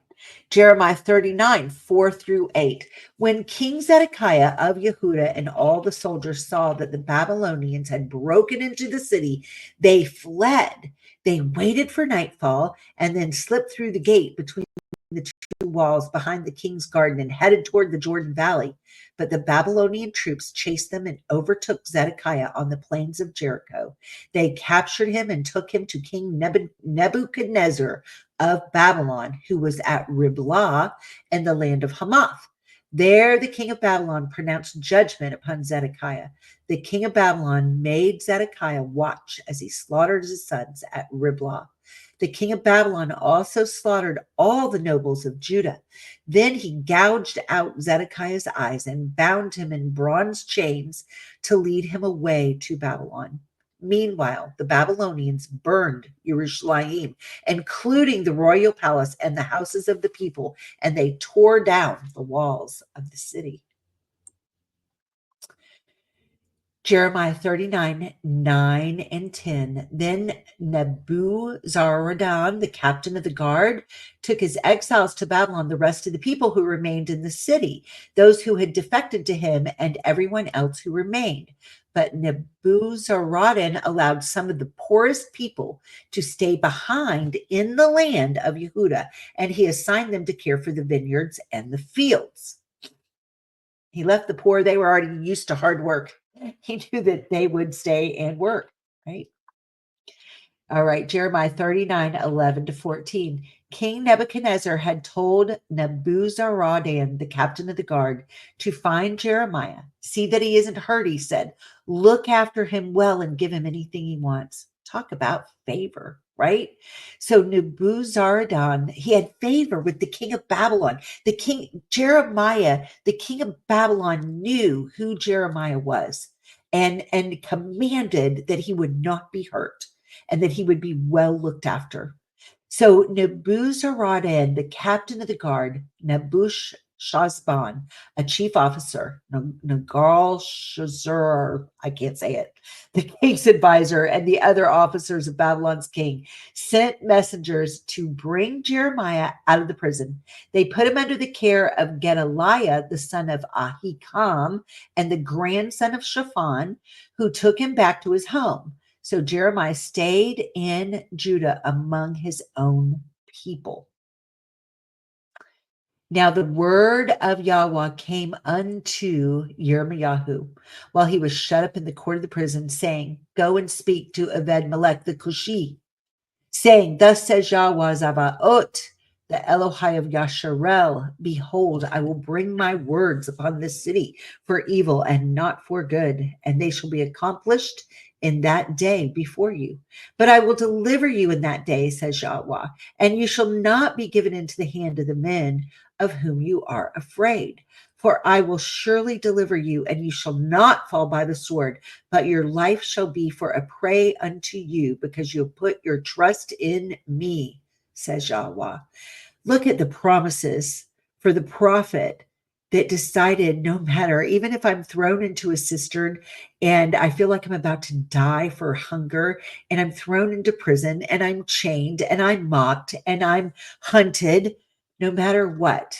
Jeremiah 39, 4 through 8. When King Zedekiah of Yahudah and all the soldiers saw that the Babylonians had broken into the city, they fled. They waited for nightfall and then slipped through the gate between the two walls behind the king's garden and headed toward the Jordan Valley. But the Babylonian troops chased them and overtook Zedekiah on the plains of Jericho. They captured him and took him to King Nebuchadnezzar of Babylon, who was at Riblah in the land of Hamath. There the king of Babylon pronounced judgment upon Zedekiah. The king of Babylon made Zedekiah watch as he slaughtered his sons at Riblah. The king of Babylon also slaughtered all the nobles of Judah. Then he gouged out Zedekiah's eyes and bound him in bronze chains to lead him away to Babylon. Meanwhile, the Babylonians burned Jerusalem, including the royal palace and the houses of the people, and they tore down the walls of the city. Jeremiah 39, 9 and 10. Then Nebuzaradan, the captain of the guard, took his exiles to Babylon, the rest of the people who remained in the city, those who had defected to him and everyone else who remained. But Nebuzaradan allowed some of the poorest people to stay behind in the land of Yahudah, and he assigned them to care for the vineyards and the fields. He left the poor. They were already used to hard work. He knew that they would stay and work, right? All right, Jeremiah 39, 11 to 14. King Nebuchadnezzar had told Nebuzaradan, the captain of the guard, to find Jeremiah. See that he isn't hurt, he said. Look after him well and give him anything he wants. Talk about favor, right? So Nebuzaradan, he had favor with the king of Babylon. The king, Jeremiah, the king of Babylon knew who Jeremiah was and commanded that he would not be hurt and that he would be well looked after. So Nebuzaradan, the captain of the guard, Nebuchadnezzar, a chief officer, Nagal-Shazar, I can't say it, the king's advisor, and the other officers of Babylon's king sent messengers to bring Jeremiah out of the prison. They put him under the care of Gedaliah, the son of Ahikam, and the grandson of Shaphan, who took him back to his home. So Jeremiah stayed in Judah among his own people. Now the word of Yahuah came unto Yirmiyahu while he was shut up in the court of the prison, saying, Go and speak to Ebed-Melech the Cushi, saying, Thus says Yahuah Zavaot, the Elohai of Yasharel, Behold, I will bring my words upon this city for evil and not for good, and they shall be accomplished in that day before you. But I will deliver you in that day, says Yahuah, and you shall not be given into the hand of the men of whom you are afraid. For I will surely deliver you, and you shall not fall by the sword, but your life shall be for a prey unto you, because you have put your trust in me, says Yahuah. Look at the promises for the prophet that decided no matter, even if I'm thrown into a cistern and I feel like I'm about to die for hunger and I'm thrown into prison and I'm chained and I'm mocked and I'm hunted, no matter what,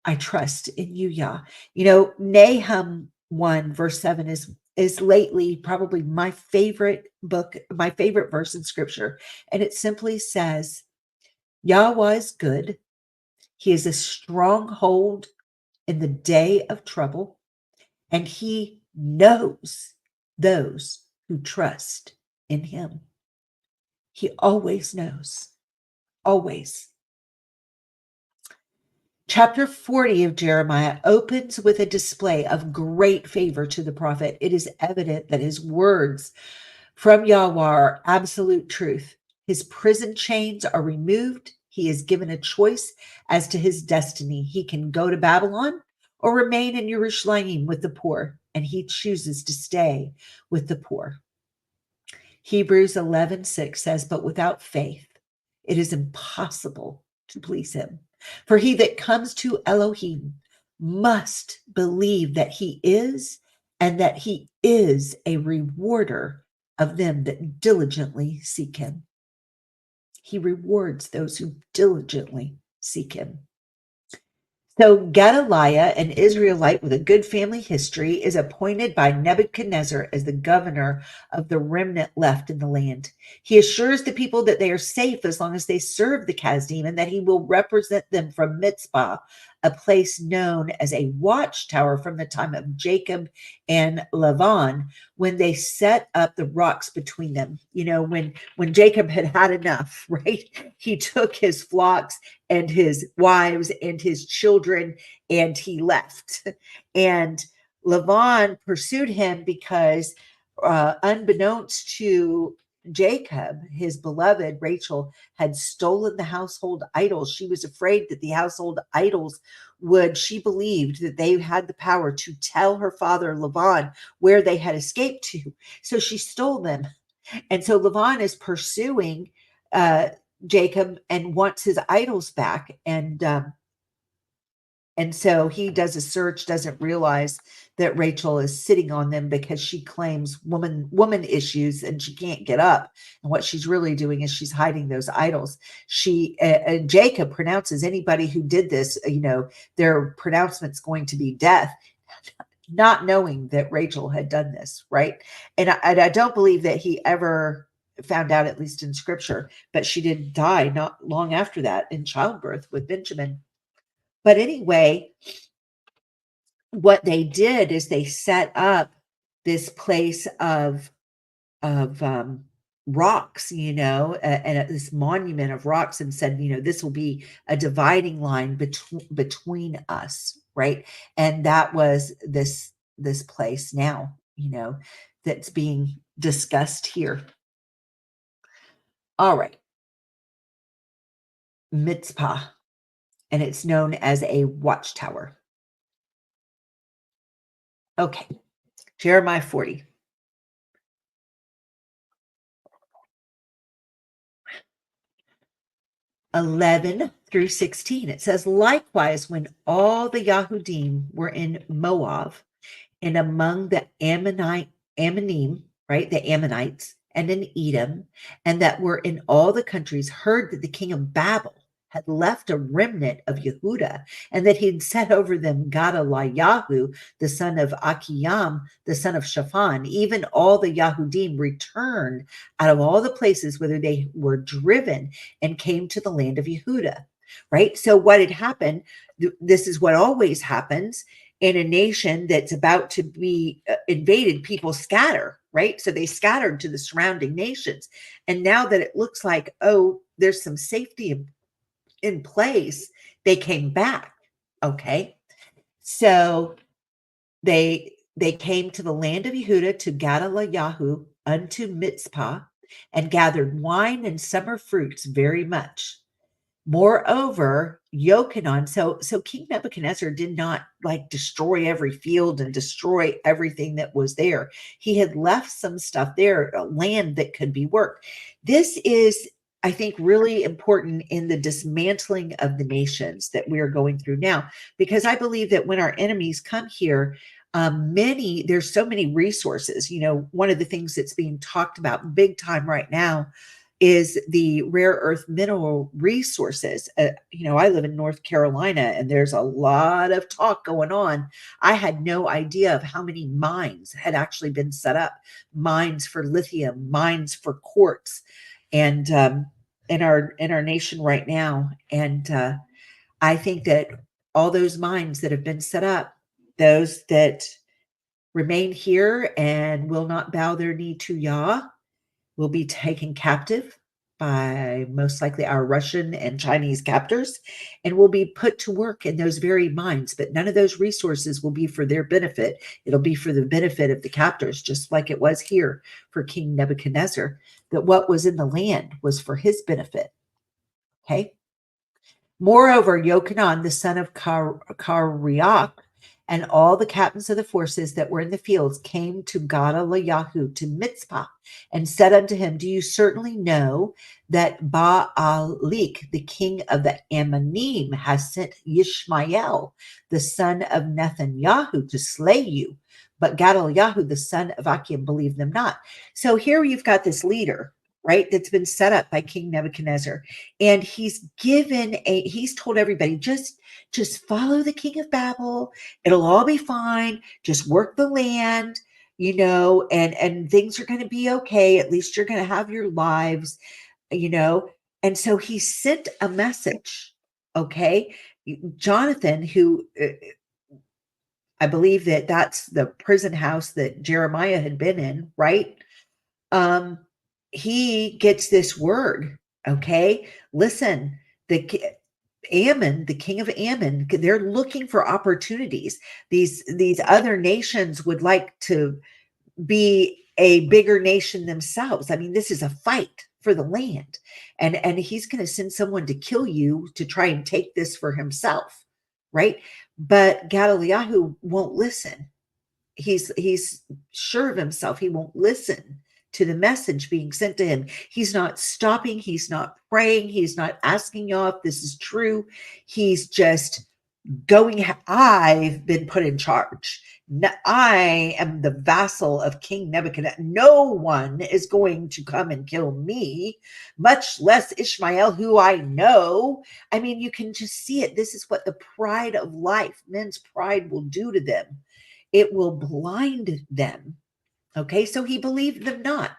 I trust in you, Yah. You know, Nahum 1 verse 7 is lately probably my favorite book, my favorite verse in scripture. And it simply says, Yahuah is good. He is a stronghold in the day of trouble, and he knows those who trust in him. He always knows, always. Chapter 40 of Jeremiah opens with a display of great favor to the prophet. It is evident that his words from Yahuah are absolute truth. His prison chains are removed. He is given a choice as to his destiny. He can go to Babylon or remain in Jerusalem with the poor, and he chooses to stay with the poor. Hebrews 11:6 says, but without faith, it is impossible to please him. For he that comes to Elohim must believe that he is, and that he is a rewarder of them that diligently seek him. He rewards those who diligently seek him. So Gedaliah, an Israelite with a good family history, is appointed by Nebuchadnezzar as the governor of the remnant left in the land. He assures the people that they are safe as long as they serve the Chazdim, and that he will represent them from Mitzpah, a place known as a watchtower from the time of Jacob and Laban, when they set up the rocks between them. You know, when Jacob had had enough, right? He took his flocks and his wives and his children, and he left. And Laban pursued him because, unbeknownst to Jacob, his beloved Rachel had stolen the household idols. She was afraid that the household idols she believed that they had the power to tell her father Laban where they had escaped to. So she stole them. And so Laban is pursuing Jacob and wants his idols back. And so he does a search, doesn't realize that Rachel is sitting on them because she claims woman issues and she can't get up. And what she's really doing is she's hiding those idols. Jacob pronounces anybody who did this, their pronouncement's going to be death, not knowing that Rachel had done this, right? And I don't believe that he ever found out, at least in scripture, but she did die not long after that in childbirth with Benjamin. But anyway, what they did is they set up this place of rocks, and this monument of rocks, and said, this will be a dividing line between us, right? And that was this place now, that's being discussed here. All right, Mitzpah, and it's known as a watchtower. Okay, Jeremiah 40. (11 through 16). It says, likewise, when all the Yahudim were in Moab and among the Ammonim, right, the Ammonites, and in Edom, and that were in all the countries, heard that the king of Babel had left a remnant of Yehudah, and that he had set over them Gedaliah, the son of Achiyam, the son of Shaphan, even all the Yahudim returned out of all the places whither they were driven and came to the land of Yehudah. Right? So what had happened, this is what always happens in a nation that's about to be invaded. People scatter, right? So they scattered to the surrounding nations. And now that it looks like, there's some safety in place, they came back. Okay. So they came to the land of Yehudah, to Gedaliah, unto Mitzpah, and gathered wine and summer fruits very much. Moreover, Yochanan, so King Nebuchadnezzar did not destroy every field and destroy everything that was there. He had left some stuff there, land that could be worked. This is, I think, really important in the dismantling of the nations that we are going through now, because I believe that when our enemies come here, there's so many resources. One of the things that's being talked about big time right now is the rare earth mineral resources. I live in North Carolina, and there's a lot of talk going on. I had no idea of how many mines had actually been set up, mines for lithium, mines for quartz, and in our nation right now. And I think that all those mines that have been set up, those that remain here and will not bow their knee to Yah, will be taken captive by most likely our Russian and Chinese captors, and will be put to work in those very mines. But none of those resources will be for their benefit. It'll be for the benefit of the captors, just like it was here for King Nebuchadnezzar, that what was in the land was for his benefit. Okay. Moreover, Yochanan, the son of Kareach, And all the captains of the forces that were in the fields came to Gadaliyahu to Mitzpah and said unto him, Do you certainly know that Baalik, the king of the Ammonim, has sent Yishmael, the son of Nethanyahu, to slay you? But Gadaliyahu, the son of Achim, believed them not. So here you've got this leader, right, that's been set up by King Nebuchadnezzar. And he's told everybody, just follow the king of Babel. It'll all be fine. Just work the land, and things are going to be okay. At least you're going to have your lives, And so he sent a message, okay? Jonathan, who I believe that's the prison house that Jeremiah had been in, right? He gets this word, okay? Listen, Ammon, the king of Ammon, they're looking for opportunities. These other nations would like to be a bigger nation themselves. I mean, this is a fight for the land, and he's going to send someone to kill you to try and take this for himself, right? But Gadaliyahu won't listen. He's sure of himself. He won't listen to the message being sent to him. He's not stopping. He's not praying. He's not asking y'all if this is true. He's just going, I've been put in charge. I am the vassal of King Nebuchadnezzar. No one is going to come and kill me, much less Ishmael, who I know. I mean, you can just see it. This is what the pride of life, men's pride, will do to them. It will blind them. Okay, so he believed them not.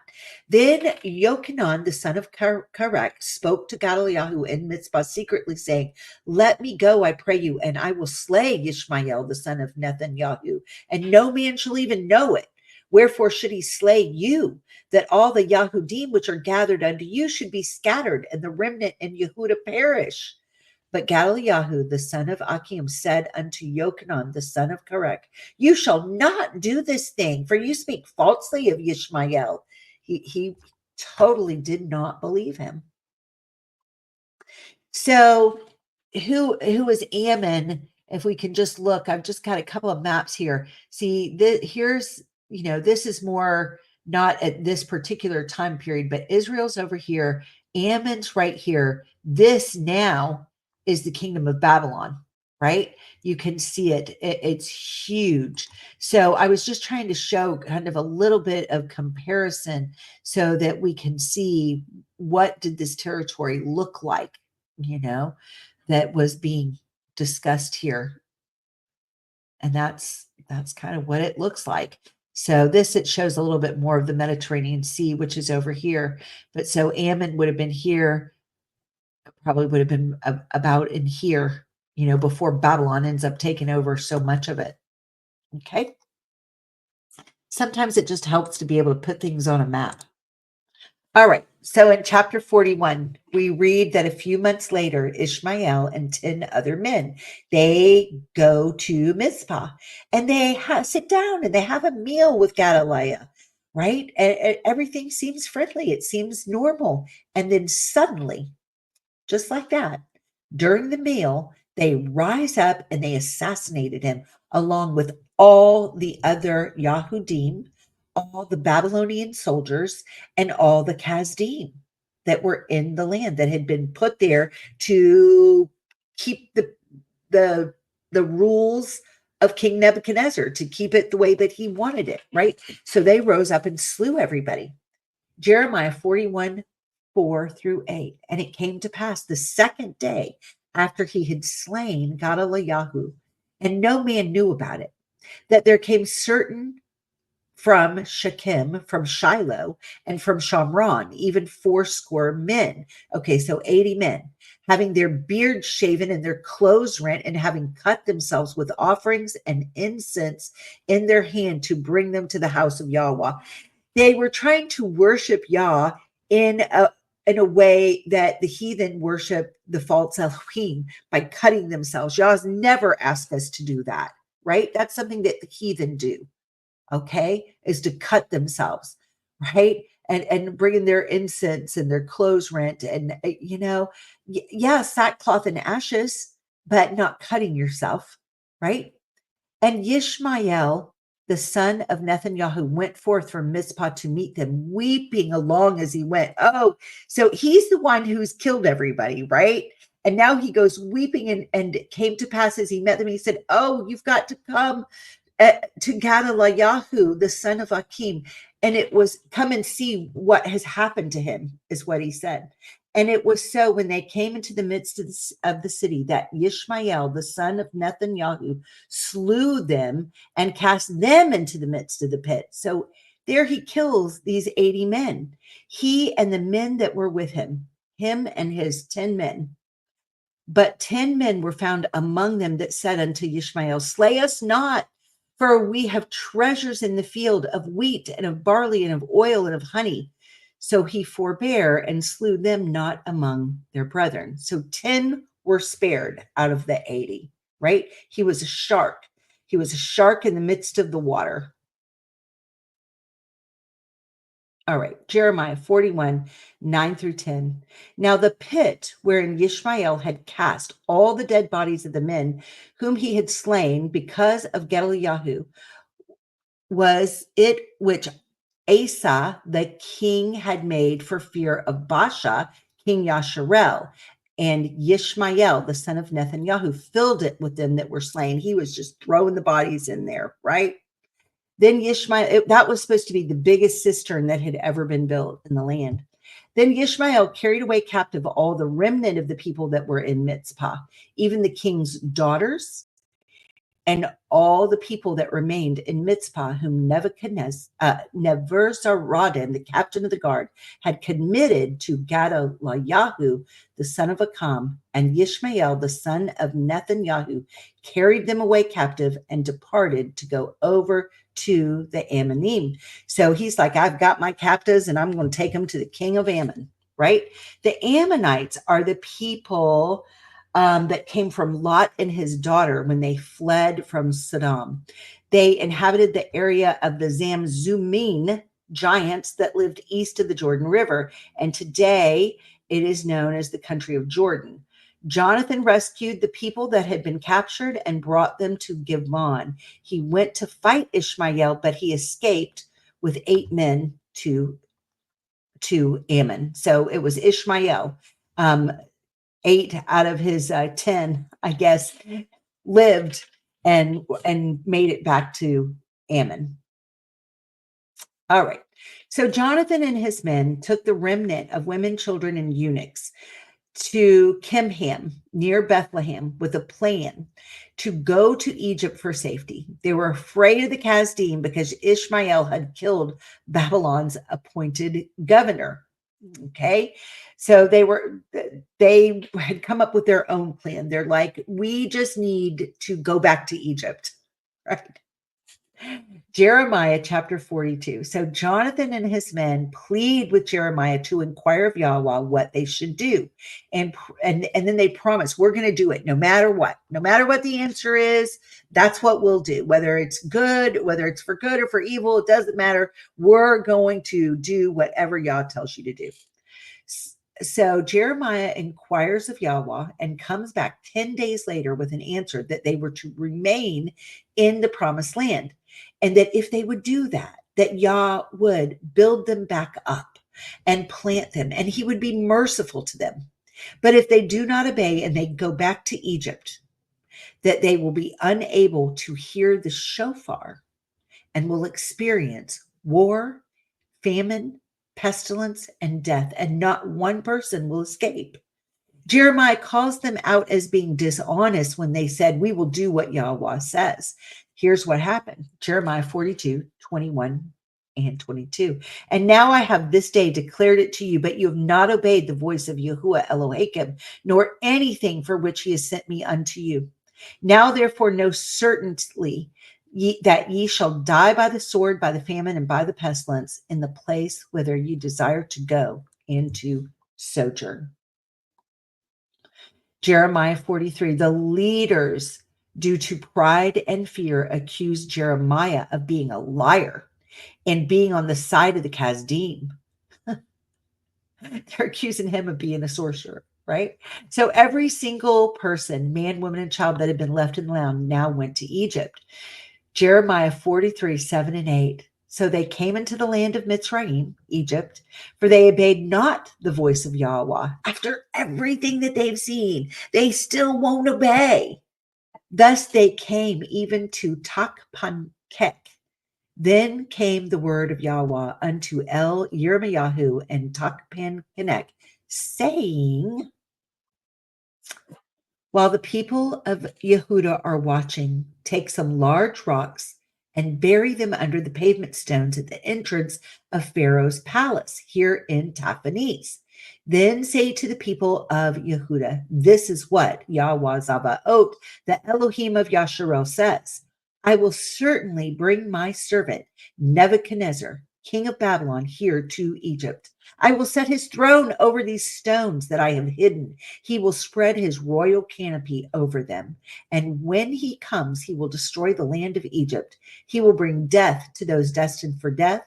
Then Yochanan, the son of Karek, spoke to Gadaliyahu in Mitzpah secretly, saying, Let me go, I pray you, and I will slay Ishmael, the son of Nethanyahu, and no man shall even know it. Wherefore should he slay you, that all the Yahudim which are gathered unto you should be scattered, and the remnant in Yehudah perish? But Gadaliyahu, the son of Achim, said unto Yochanan, the son of Karek, You shall not do this thing, for you speak falsely of Ishmael. He totally did not believe him. So who is Ammon? If we can just look, I've just got a couple of maps here. See, here's, this is more not at this particular time period, but Israel's over here. Ammon's right here. This now is the kingdom of Babylon, right? You can see it. It's huge. So I was just trying to show kind of a little bit of comparison so that we can see what did this territory look like, that was being discussed here. And that's kind of what it looks like. So it shows a little bit more of the Mediterranean Sea, which is over here. But so Ammon would have been here, probably would have been about in here, before Babylon ends up taking over so much of it. Okay. Sometimes it just helps to be able to put things on a map. All right. So in chapter 41, we read that a few months later, Ishmael and 10 other men, they go to Mizpah and they sit down and they have a meal with Gedaliah, right? And everything seems friendly. It seems normal. And then suddenly, just like that, during the meal, they rise up and they assassinated him along with all the other Yahudim, all the Babylonian soldiers, and all the Kasdim that were in the land that had been put there to keep the rules of King Nebuchadnezzar, to keep it the way that he wanted it, right? So they rose up and slew everybody. Jeremiah 41, 4-8. And it came to pass the second day after he had slain Gadaliyahu, and no man knew about it, that there came certain from Shechem, from Shiloh, and from Shamron, even 80 men. Okay, so 80 men, having their beards shaven and their clothes rent, and having cut themselves with offerings and incense in their hand to bring them to the house of Yahuah. They were trying to worship Yah in a way that the heathen worship the false Elohim by cutting themselves. Yah's never asked us to do that, right? That's something that the heathen do, okay, is to cut themselves, right? And bringing their incense and their clothes rent and, sackcloth and ashes, but not cutting yourself, right? And Yishmael, the son of Netanyahu, went forth from Mizpah to meet them, weeping along as he went. Oh, so he's the one who's killed everybody, right? And now he goes weeping, and it came to pass as he met them, he said, oh, you've got to come to Yahuah, the son of Akim. And it was, come and see what has happened to him, is what he said. And it was so when they came into the midst of the city that Yishmael, the son of Netanyahu, slew them and cast them into the midst of the pit. So there he kills these 80 men, he and the men that were with him and his 10 men. But 10 men were found among them that said unto Yishmael, slay us not, for we have treasures in the field of wheat and of barley and of oil and of honey. So he forbare and slew them not among their brethren. So 10 were spared out of the 80, right? He was a shark. He was a shark in the midst of the water. All right, Jeremiah 41, 9 through 10. Now the pit wherein Yishmael had cast all the dead bodies of the men whom he had slain because of Gedaliah was it which Asa the king had made for fear of Baasha, King Yasharel, and Yishmael, the son of Netanyahu, filled it with them that were slain. He was just throwing the bodies in there, right? Then Yishmael, that was supposed to be the biggest cistern that had ever been built in the land. Then Yishmael carried away captive all the remnant of the people that were in Mizpah, even the king's daughters, and all the people that remained in Mizpah, whom Nebuzaradan, the captain of the guard, had committed to Gedaliah, the son of Akam, and Yishmael, the son of Netanyahu, carried them away captive and departed to go over to the Ammonim. So he's like, I've got my captives and I'm going to take them to the king of Ammon, right? The Ammonites are the people that came from Lot and his daughter when they fled from Sodom. They inhabited the area of the Zamzummim giants that lived east of the Jordan River, and today it is known as the country of Jordan. Jonathan rescued the people that had been captured and brought them to Givon. He went to fight Ishmael, but he escaped with 8 men to Ammon. So it was Ishmael. 8 out of his 10, I guess, lived and made it back to Ammon. All right. So Jonathan and his men took the remnant of women, children, and eunuchs to Kimham near Bethlehem with a plan to go to Egypt for safety. They were afraid of the Kasdim because Ishmael had killed Babylon's appointed governor. Okay. So they had come up with their own plan. They're like, we just need to go back to Egypt, right? Jeremiah chapter 42. So Jonathan and his men plead with Jeremiah to inquire of Yahuah what they should do. And then they promise, we're going to do it no matter what. No matter what the answer is, that's what we'll do. Whether it's good, whether it's for good or for evil, it doesn't matter. We're going to do whatever Yah tells you to do. So Jeremiah inquires of Yahuah and comes back 10 days later with an answer that they were to remain in the promised land. And that if they would do that, that Yah would build them back up and plant them, and he would be merciful to them. But if they do not obey and they go back to Egypt, that they will be unable to hear the shofar and will experience war, famine, pestilence, and death, and not one person will escape. Jeremiah calls them out as being dishonest when they said, we will do what Yahuah says. Here's what happened. Jeremiah 42, 21 and 22. And now I have this day declared it to you, but you have not obeyed the voice of Yahuah Elohim, nor anything for which he has sent me unto you. Now therefore know certainly that ye shall die by the sword, by the famine, and by the pestilence in the place whither ye desire to go and to sojourn. Jeremiah 43, the leaders, due to pride and fear, accused Jeremiah of being a liar and being on the side of the Kasdim. They're accusing him of being a sorcerer. right? So every single person, man, woman, and child that had been left in the land now went to Egypt. Jeremiah 43, 7 and 8. So they came into the land of Mitzrayim, Egypt, for they obeyed not the voice of Yahuah. After everything that they've seen, they still won't obey. Thus they came even to Takpankek. Then came the word of Yahuah unto El Yirmiyahu and Takpankek, saying, while the people of Yehudah are watching, take some large rocks and bury them under the pavement stones at the entrance of Pharaoh's palace here in Taphanes. Then say to the people of Yehudah, this is what Yahweh Zavaot, the Elohim of Yasharel, says. I will certainly bring my servant Nebuchadnezzar, king of Babylon, here to Egypt. I will set his throne over these stones that I have hidden. He will spread his royal canopy over them. And when he comes, he will destroy the land of Egypt. He will bring death to those destined for death,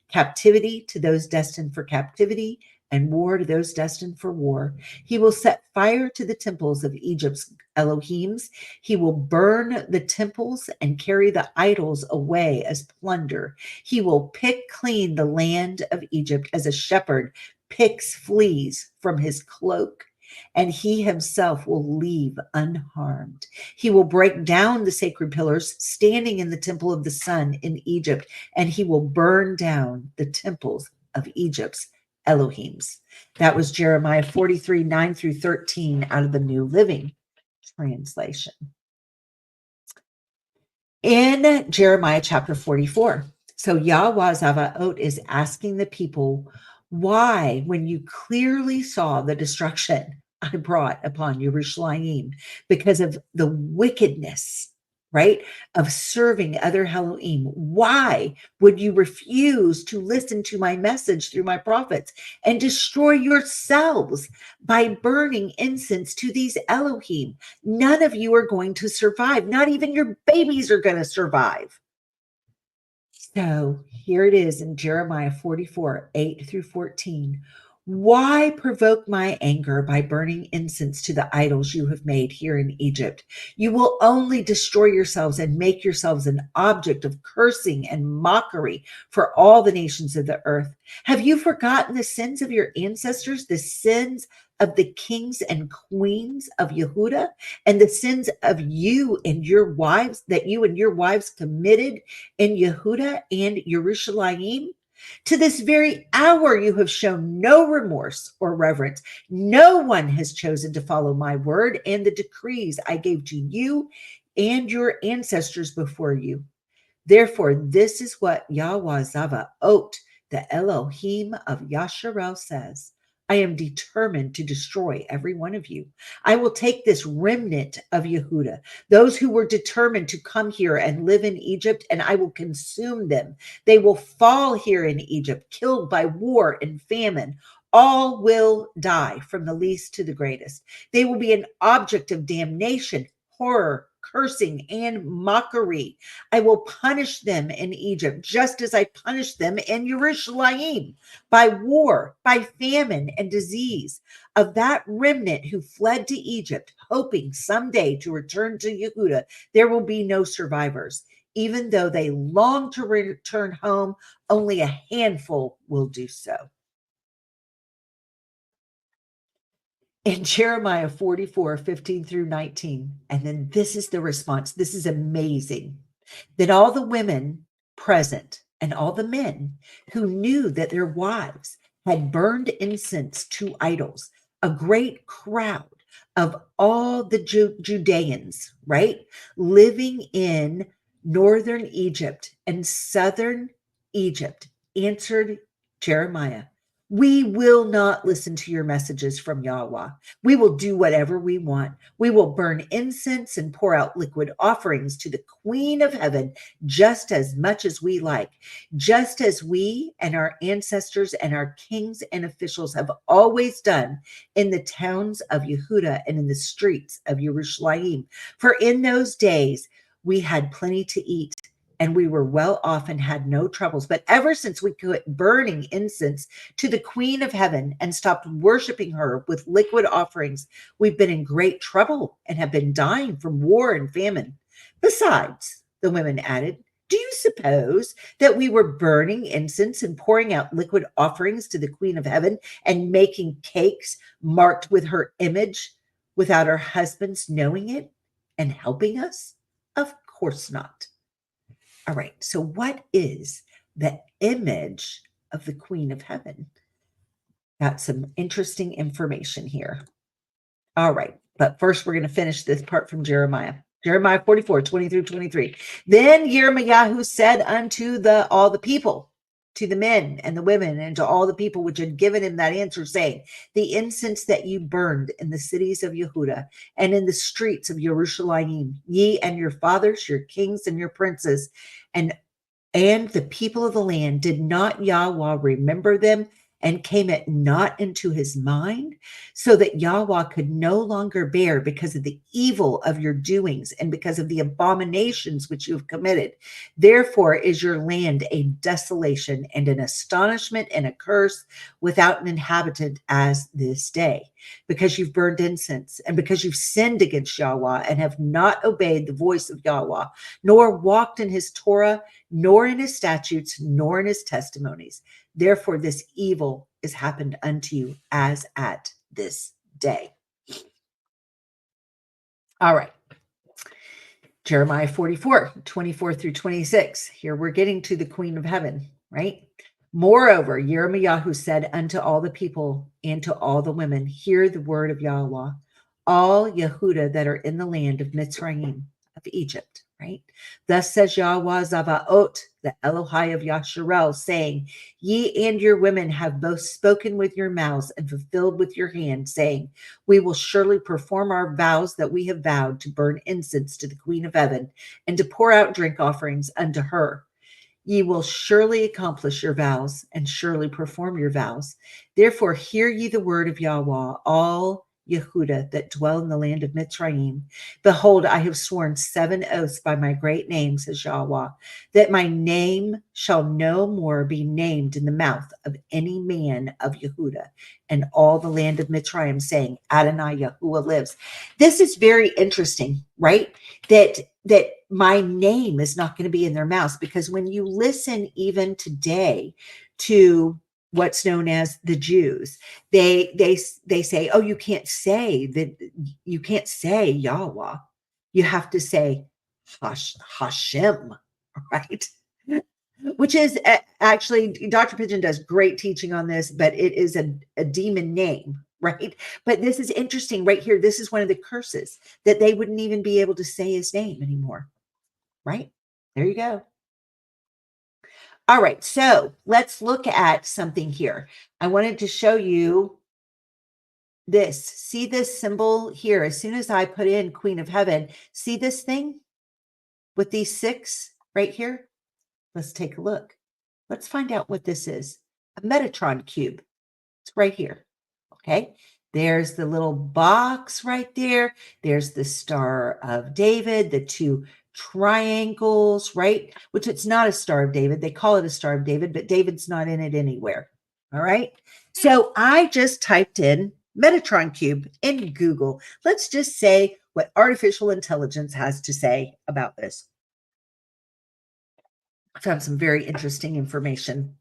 captivity to those destined for captivity, and war to those destined for war. He will set fire to the temples of Egypt's Elohims. He will burn the temples and carry the idols away as plunder. He will pick clean the land of Egypt as a shepherd picks fleas from his cloak, and he himself will leave unharmed. He will break down the sacred pillars standing in the temple of the sun in Egypt, and he will burn down the temples of Egypt's Elohims. That was Jeremiah 43, 9 through 13 out of the New Living Translation. In Jeremiah chapter 44, so Yahweh Zavaot is asking the people, why, when you clearly saw the destruction I brought upon Yerushalayim because of the wickedness, right, of serving other Elohim, why would you refuse to listen to my message through my prophets and destroy yourselves by burning incense to these Elohim? None of you are going to survive. Not even your babies are going to survive. So here it is in Jeremiah 44, 8 through 14. Why provoke my anger by burning incense to the idols you have made here in Egypt? You will only destroy yourselves and make yourselves an object of cursing and mockery for all the nations of the earth. Have you forgotten the sins of your ancestors, the sins of the kings and queens of Yehudah, and the sins of you and your wives that you and your wives committed in Yehudah and Yerushalayim? To this very hour, you have shown no remorse or reverence. No one has chosen to follow my word and the decrees I gave to you and your ancestors before you. Therefore, this is what Yahweh Zavaot, the Elohim of Yasharel, says. I am determined to destroy every one of you. I will take this remnant of Yehudah, those who were determined to come here and live in Egypt, and I will consume them. They will fall here in Egypt, killed by war and famine. All will die, from the least to the greatest. They will be an object of damnation, horror, cursing, and mockery. I will punish them in Egypt, just as I punished them in Yerushalayim, by war, by famine, and disease. Of that remnant who fled to Egypt, hoping someday to return to Yehudah, there will be no survivors. Even though they long to return home, only a handful will do so. In Jeremiah 44, 15 through 19, and then this is the response. This is amazing. Then all the women present and all the men who knew that their wives had burned incense to idols, a great crowd of all the Judeans, right, living in northern Egypt and southern Egypt, answered Jeremiah, we will not listen to your messages from Yahuah. We will do whatever we want. We will burn incense and pour out liquid offerings to the Queen of Heaven just as much as we like, just as we and our ancestors and our kings and officials have always done in the towns of Yehudah and in the streets of Yerushalayim. For in those days we had plenty to eat and we were well off and had no troubles. But ever since we quit burning incense to the Queen of Heaven and stopped worshiping her with liquid offerings, we've been in great trouble and have been dying from war and famine. Besides, the women added, do you suppose that we were burning incense and pouring out liquid offerings to the Queen of Heaven and making cakes marked with her image without our husbands knowing it and helping us? Of course not. All right, so what is the image of the Queen of Heaven? Got some interesting information here. All right, but first we're going to finish this part from Jeremiah. Jeremiah 44, 20 through 23. Then Yahuah said unto all the people, to the men and the women, and to all the people which had given him that answer, saying, the incense that you burned in the cities of Yehudah and in the streets of Jerusalem, ye and your fathers, your kings and your princes, and the people of the land, did not Yahuah remember them, and came it not into his mind, so that Yahuah could no longer bear because of the evil of your doings and because of the abominations which you have committed. Therefore is your land a desolation and an astonishment and a curse without an inhabitant as this day, because you've burned incense and because you've sinned against Yahuah and have not obeyed the voice of Yahuah, nor walked in his Torah, nor in his statutes, nor in his testimonies. Therefore, this evil is happened unto you as at this day. All right. Jeremiah 44, 24 through 26. Here we're getting to the Queen of Heaven, right? Moreover, Yahuah said unto all the people and to all the women, hear the word of Yahuah, all Yehudah that are in the land of Mitzrayim, of Egypt, right? Thus says Yahuah Zavaot, the Elohai of Yasharel, saying, ye and your women have both spoken with your mouths and fulfilled with your hand, saying, we will surely perform our vows that we have vowed to burn incense to the Queen of Heaven and to pour out drink offerings unto her. Ye will surely accomplish your vows and surely perform your vows. Therefore, hear ye the word of Yahuah, all Yehudah that dwell in the land of Mitzrayim. Behold, I have sworn 7 oaths by my great name, says Yahuah, that my name shall no more be named in the mouth of any man of Yehudah and all the land of Mitzrayim, saying, Adonai Yahuah lives. This is very interesting, right? That my name is not going to be in their mouths, because when you listen even today to what's known as the Jews, they say, oh, you can't say that, you can't say Yahuah, you have to say Hashem, right? Which is actually, Dr. Pigeon does great teaching on this, but it is a demon name, right? But this is interesting right here. This is one of the curses, that they wouldn't even be able to say his name anymore, right? There you go. All right, so let's look at something here. I wanted to show you this. See this symbol here? As soon as I put in Queen of Heaven, see this thing with these 6 right here? Let's take a look. Let's find out what this is. A Metatron Cube. It's right here. Okay. There's the little box right there. There's the Star of David, the 2 triangles, right? Which it's not a Star of David. They call it a Star of David, but David's not in it anywhere. All right. So I just typed in Metatron Cube in Google. Let's just say what artificial intelligence has to say about this. I found some very interesting information.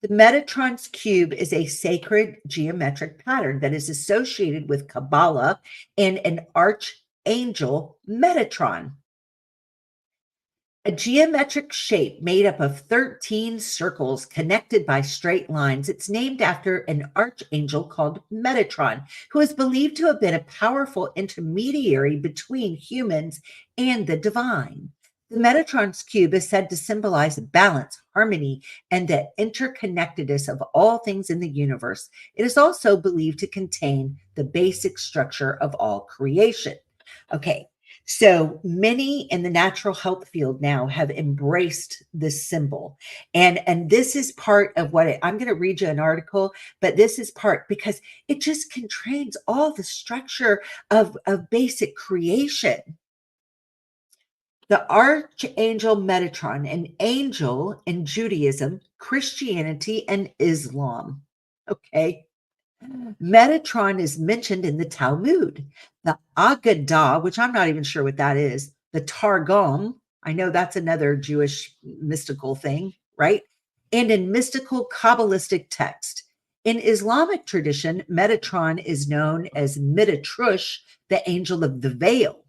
The Metatron Cube is a sacred geometric pattern that is associated with Kabbalah and an archangel Metatron. A geometric shape made up of 13 circles connected by straight lines. It's named after an archangel called Metatron, who is believed to have been a powerful intermediary between humans and the divine. The Metatron's cube is said to symbolize balance, harmony, and the interconnectedness of all things in the universe. It is also believed to contain the basic structure of all creation. Okay, so many in the natural health field now have embraced this symbol. And this is part of what I'm going to read you an article, but this is part because it just contains all the structure of basic creation. The archangel Metatron, an angel in Judaism, Christianity, and Islam. Okay. Metatron is mentioned in the Talmud, the Agadah, which I'm not even sure what that is, the Targum. I know that's another Jewish mystical thing, right? And in mystical Kabbalistic text. In Islamic tradition, Metatron is known as Metatrush, the angel of the veil.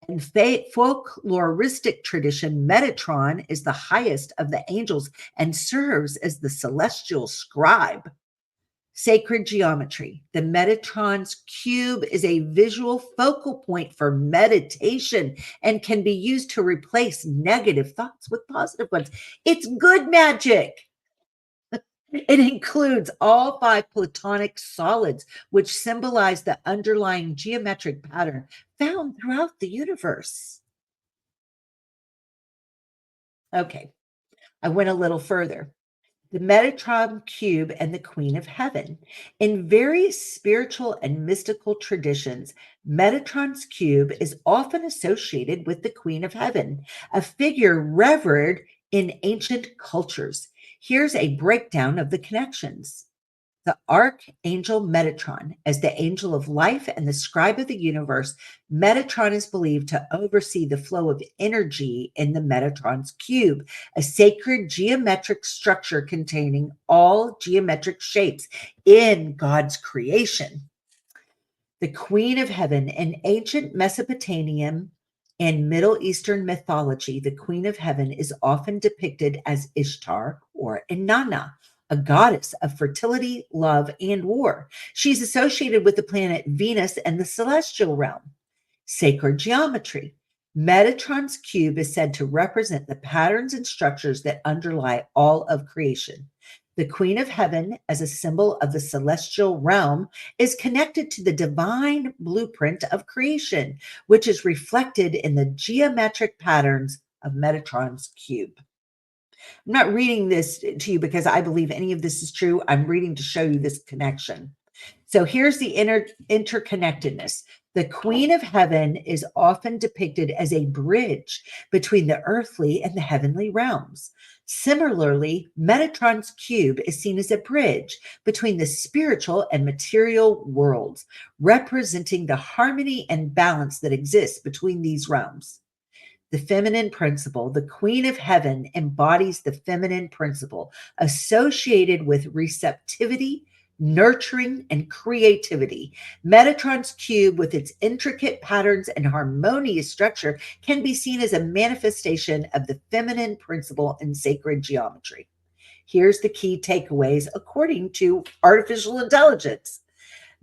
In folkloristic tradition, Metatron is the highest of the angels and serves as the celestial scribe. Sacred geometry. The Metatron's cube is a visual focal point for meditation and can be used to replace negative thoughts with positive ones. It's good magic. It includes all 5 Platonic solids, which symbolize the underlying geometric pattern found throughout the universe. Okay, I went a little further. The Metatron Cube and the Queen of Heaven. In various spiritual and mystical traditions, Metatron's Cube is often associated with the Queen of Heaven, a figure revered in ancient cultures. Here's a breakdown of the connections. The archangel Metatron, as the angel of life and the scribe of the universe, Metatron is believed to oversee the flow of energy in the Metatron's cube, a sacred geometric structure containing all geometric shapes in God's creation. The Queen of Heaven, in ancient Mesopotamian and Middle Eastern mythology, the Queen of Heaven is often depicted as Ishtar or Inanna, a goddess of fertility, love, and war. She's associated with the planet Venus and the celestial realm. Sacred geometry. Metatron's cube is said to represent the patterns and structures that underlie all of creation. The Queen of Heaven, as a symbol of the celestial realm, is connected to the divine blueprint of creation, which is reflected in the geometric patterns of Metatron's cube. I'm not reading this to you because I believe any of this is true. I'm reading to show you this connection. So here's the interconnectedness. The Queen of Heaven is often depicted as a bridge between the earthly and the heavenly realms. Similarly, Metatron's cube is seen as a bridge between the spiritual and material worlds, representing the harmony and balance that exists between these realms. The feminine principle, the Queen of Heaven embodies the feminine principle associated with receptivity, nurturing, and creativity. Metatron's cube, with its intricate patterns and harmonious structure, can be seen as a manifestation of the feminine principle in sacred geometry. Here's the key takeaways according to artificial intelligence.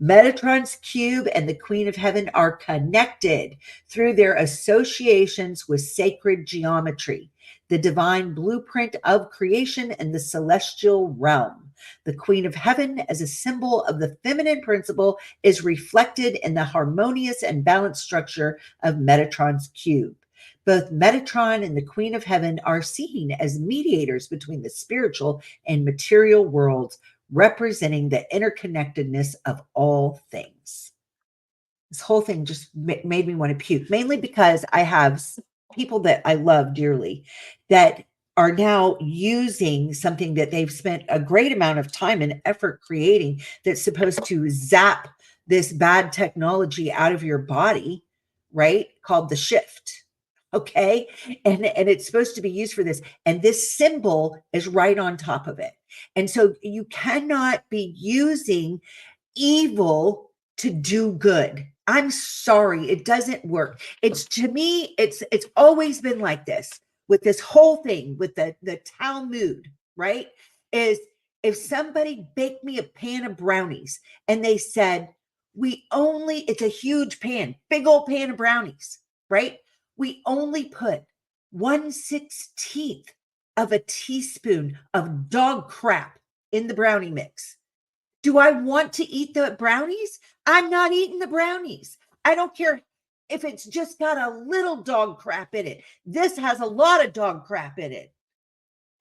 Metatron's cube and the Queen of Heaven are connected through their associations with sacred geometry, the divine blueprint of creation and the celestial realm. The Queen of Heaven, as a symbol of the feminine principle, is reflected in the harmonious and balanced structure of Metatron's cube. Both Metatron and the Queen of Heaven are seen as mediators between the spiritual and material worlds, representing the interconnectedness of all things. This whole thing just made me want to puke, mainly because I have people that I love dearly that are now using something that they've spent a great amount of time and effort creating that's supposed to zap this bad technology out of your body, right? Called the shift. Okay. And it's supposed to be used for this. And this symbol is right on top of it. And so you cannot be using evil to do good. I'm sorry, it doesn't work. It's, to me, it's always been like this with this whole thing with the Talmud, right? Is if somebody baked me a pan of brownies and they said, it's a huge pan, big old pan of brownies, right? We only put 1/16 of a teaspoon of dog crap in the brownie mix. Do I want to eat the brownies? I'm not eating the brownies. I don't care if it's just got a little dog crap in it. This has a lot of dog crap in it.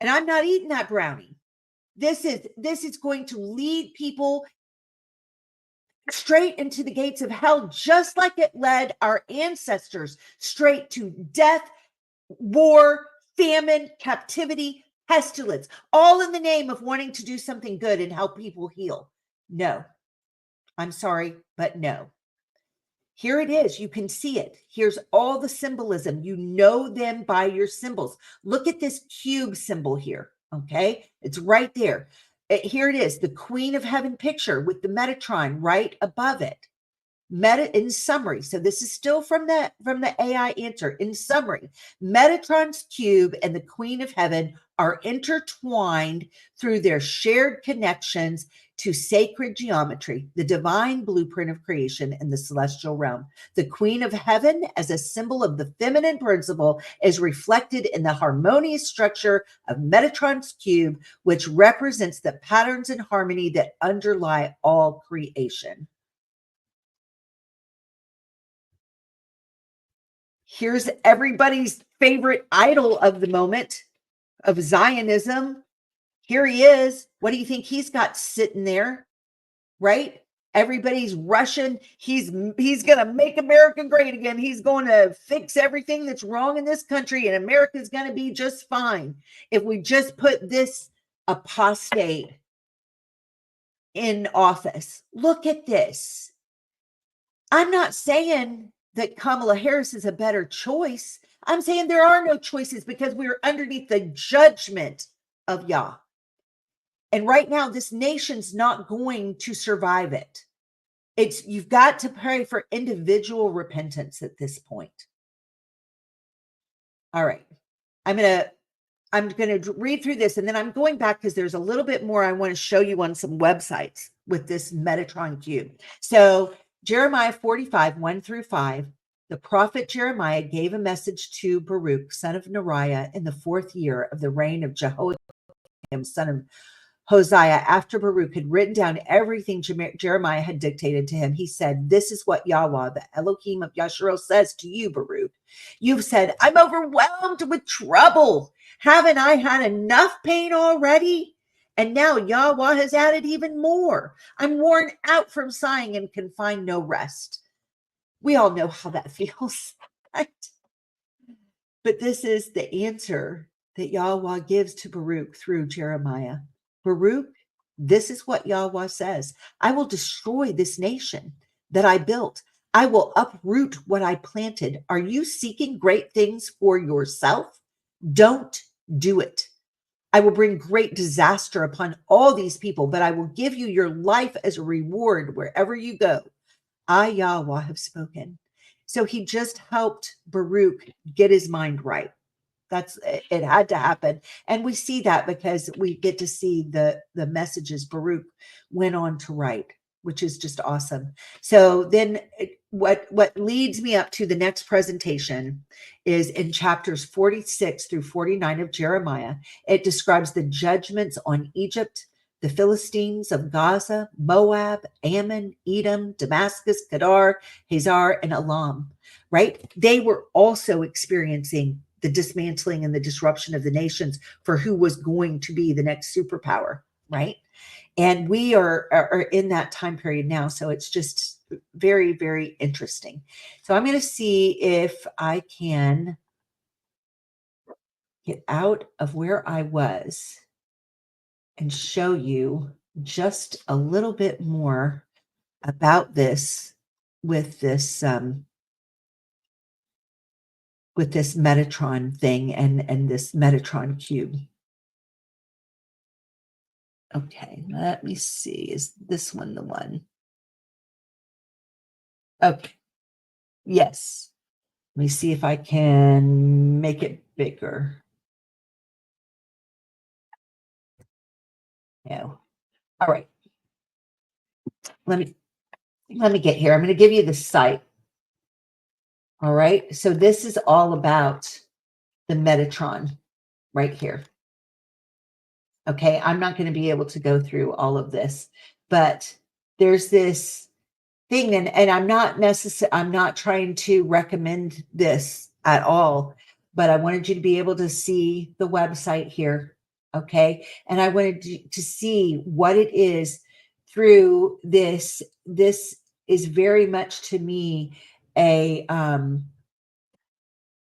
And I'm not eating that brownie. This is going to lead people straight into the gates of hell, just like it led our ancestors straight to death, war, famine, captivity, pestilence, all in the name of wanting to do something good and help people heal. No, I'm sorry, but no. Here it is. You can see it. Here's all the symbolism. You know them by your symbols. Look at this cube symbol here. Okay. It's right there. Here it is. The Queen of Heaven picture with the Metatron right above it. In summary, so this is still from the AI answer. In summary, Metatron's cube and the Queen of Heaven are intertwined through their shared connections to sacred geometry, the divine blueprint of creation in the celestial realm. The Queen of Heaven, as a symbol of the feminine principle, is reflected in the harmonious structure of Metatron's cube, which represents the patterns and harmony that underlie all creation. Here's everybody's favorite idol of the moment of Zionism. Here he is. What do you think he's got sitting there? Right? Everybody's rushing. He's going to make America great again. He's going to fix everything that's wrong in this country, and America's going to be just fine if we just put this apostate in office. Look at this. I'm not saying that Kamala Harris is a better choice. I'm saying there are no choices because we are underneath the judgment of Yah. And right now, this nation's not going to survive it. You've got to pray for individual repentance at this point. All right. I'm going to read through this, and then I'm going back because there's a little bit more I want to show you on some websites with this Metatron Cube. So Jeremiah 45, 1-5, the prophet Jeremiah gave a message to Baruch, son of Neriah, in the 4th year of the reign of Jehoiakim, son of Hosea. After Baruch had written down everything Jeremiah had dictated to him, he said, "This is what Yahuah, the Elohim of Yasharel, says to you, Baruch. You've said, I'm overwhelmed with trouble. Haven't I had enough pain already? And now Yahuah has added even more. I'm worn out from sighing and can find no rest." We all know how that feels, right? But this is the answer that Yahuah gives to Baruch through Jeremiah. Baruch, this is what Yahuah says. I will destroy this nation that I built. I will uproot what I planted. Are you seeking great things for yourself? Don't do it. I will bring great disaster upon all these people, but I will give you your life as a reward wherever you go. I, Yahuah, have spoken. So he just helped Baruch get his mind right. It had to happen. And we see that because we get to see the messages Baruch went on to write, which is just awesome. So then what leads me up to the next presentation is in chapters 46 through 49 of Jeremiah. It describes the judgments on Egypt, the Philistines of Gaza, Moab, Ammon, Edom, Damascus, Kedar, Hazar, and Elam, right? They were also experiencing the dismantling and the disruption of the nations for who was going to be the next superpower, right? And we are in that time period now. So it's just very, very interesting. So I'm going to see if I can get out of where I was and show you just a little bit more about this with this Metatron thing and this Metatron cube. Okay, let me see. Is this one the one? Okay. Yes. Let me see if I can make it bigger. No. All right. Let me get here. I'm going to give you the site. All right. So this is all about the Metatron right here. Okay. I'm not going to be able to go through all of this, but there's this thing, and I'm not trying to recommend this at all, but I wanted you to be able to see the website here. Okay. And I wanted to see what it is through this. This is very much to me a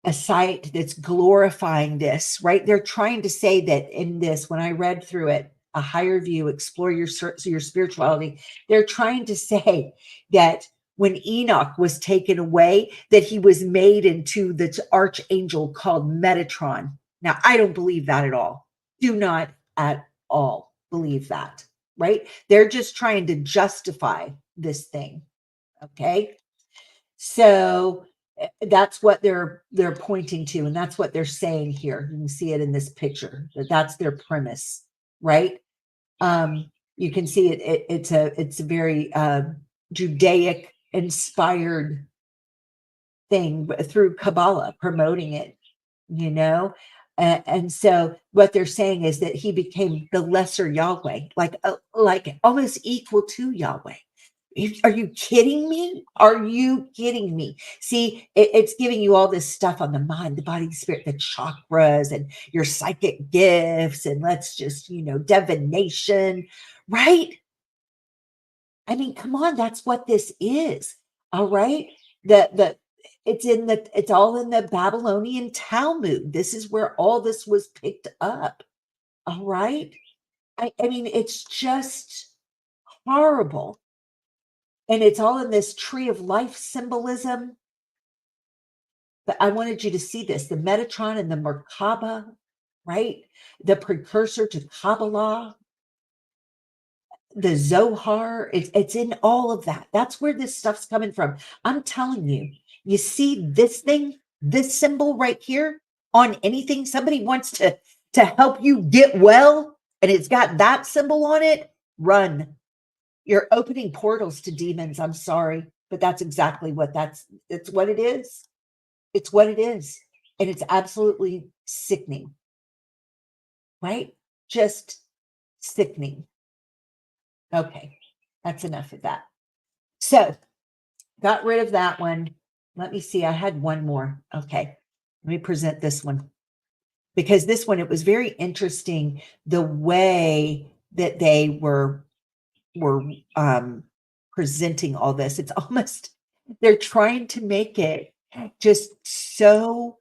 a site that's glorifying this, right? They're trying to say that in this, when I read through it, a higher view, explore your spirituality. They're trying to say that when Enoch was taken away, that he was made into the archangel called Metatron. Now, I don't believe that at all. Do not at all believe that, right? They're just trying to justify this thing. Okay. So that's what they're pointing to, and that's what they're saying here. You can see it in this picture. That's their premise, right? You can see it's a very Judaic inspired thing through Kabbalah promoting it, you know. And so what they're saying is that he became the lesser Yahweh, like almost equal to Yahweh. Are you kidding me? Are you kidding me? See, it's giving you all this stuff on the mind, the body, the spirit, the chakras, and your psychic gifts, and let's just, divination, right? I mean, come on, that's what this is. All right. The it's all in the Babylonian Talmud. This is where all this was picked up. All right. I mean, it's just horrible. And it's all in this tree of life symbolism. But I wanted you to see this, the Metatron and the Merkaba, right? The precursor to Kabbalah, the Zohar, it's in all of that. That's where this stuff's coming from. I'm telling you, you see this thing, this symbol right here on anything somebody wants to help you get well, and it's got that symbol on it, run. You're opening portals to demons. I'm sorry, but that's exactly what it's what it is. It's what it is. And it's absolutely sickening, right? Just sickening. Okay, that's enough of that. So, got rid of that one. Let me see. I had one more. Okay, let me present this one, because this one, it was very interesting the way that they were presenting all this. It's almost, they're trying to make it just so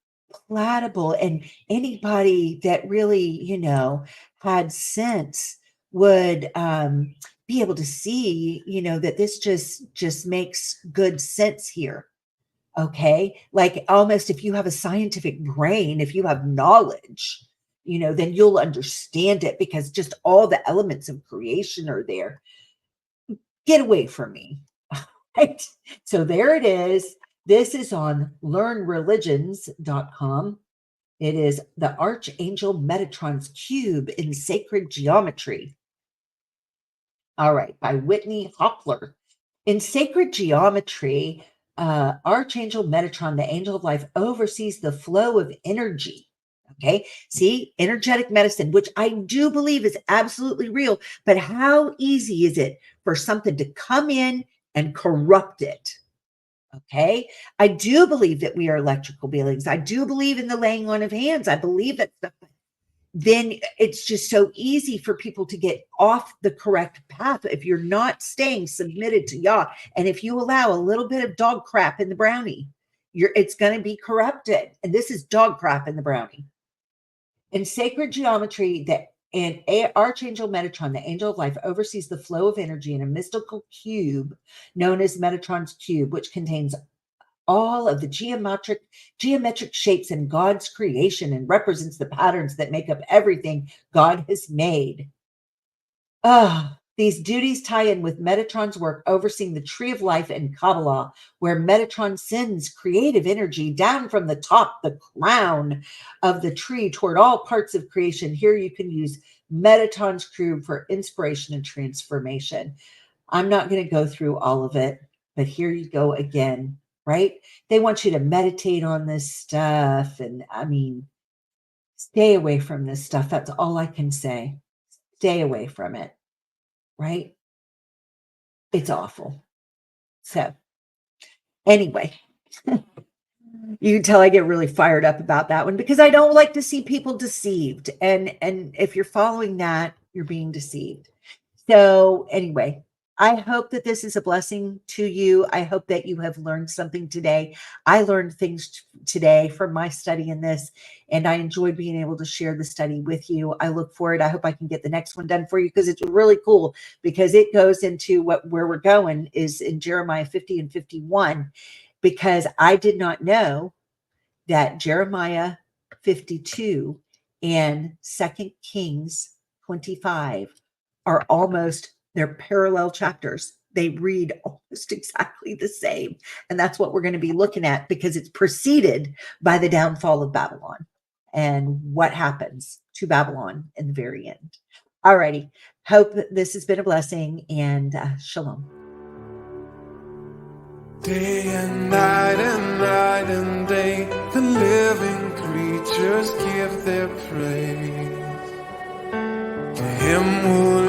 palatable, and anybody that really, had sense would be able to see, that this just makes good sense here. Okay. Like almost, if you have a scientific brain, if you have knowledge, then you'll understand it, because just all the elements of creation are there. Get away from me. Right? So there it is. This is on learnreligions.com. It is the Archangel Metatron's Cube in Sacred Geometry. All right, by Whitney Hoppler. In sacred geometry, Archangel Metatron, the angel of life, oversees the flow of energy. Okay, see, energetic medicine, which I do believe is absolutely real, but how easy is it for something to come in and corrupt it? Okay, I do believe that we are electrical beings. I do believe in the laying on of hands. I believe that stuff. Then it's just so easy for people to get off the correct path if you're not staying submitted to Yah. And if you allow a little bit of dog crap in the brownie, it's going to be corrupted. And this is dog crap in the brownie. In sacred geometry, Archangel Metatron, the angel of life, oversees the flow of energy in a mystical cube known as Metatron's Cube, which contains all of the geometric shapes in God's creation and represents the patterns that make up everything God has made. These duties tie in with Metatron's work overseeing the tree of life in Kabbalah, where Metatron sends creative energy down from the top, the crown of the tree, toward all parts of creation. Here you can use Metatron's Cube for inspiration and transformation. I'm not going to go through all of it, but here you go again, right? They want you to meditate on this stuff. And I mean, stay away from this stuff. That's all I can say. Stay away from it. Right? It's awful. So anyway, you can tell I get really fired up about that one, because I don't like to see people deceived. And if you're following that, you're being deceived. So anyway, I hope that this is a blessing to you. I hope that you have learned something today. I learned things today from my study in this, and I enjoyed being able to share the study with you. I look forward. I hope I can get the next one done for you because it's really cool because it goes into where we're going is in Jeremiah 50 and 51, because I did not know that Jeremiah 52 and 2 Kings 25 are almost, they're parallel chapters. They read almost exactly the same. And that's what we're going to be looking at because it's preceded by the downfall of Babylon and what happens to Babylon in the very end. All righty. Hope that this has been a blessing, and shalom. Day and night and day, the living creatures give their praise to him who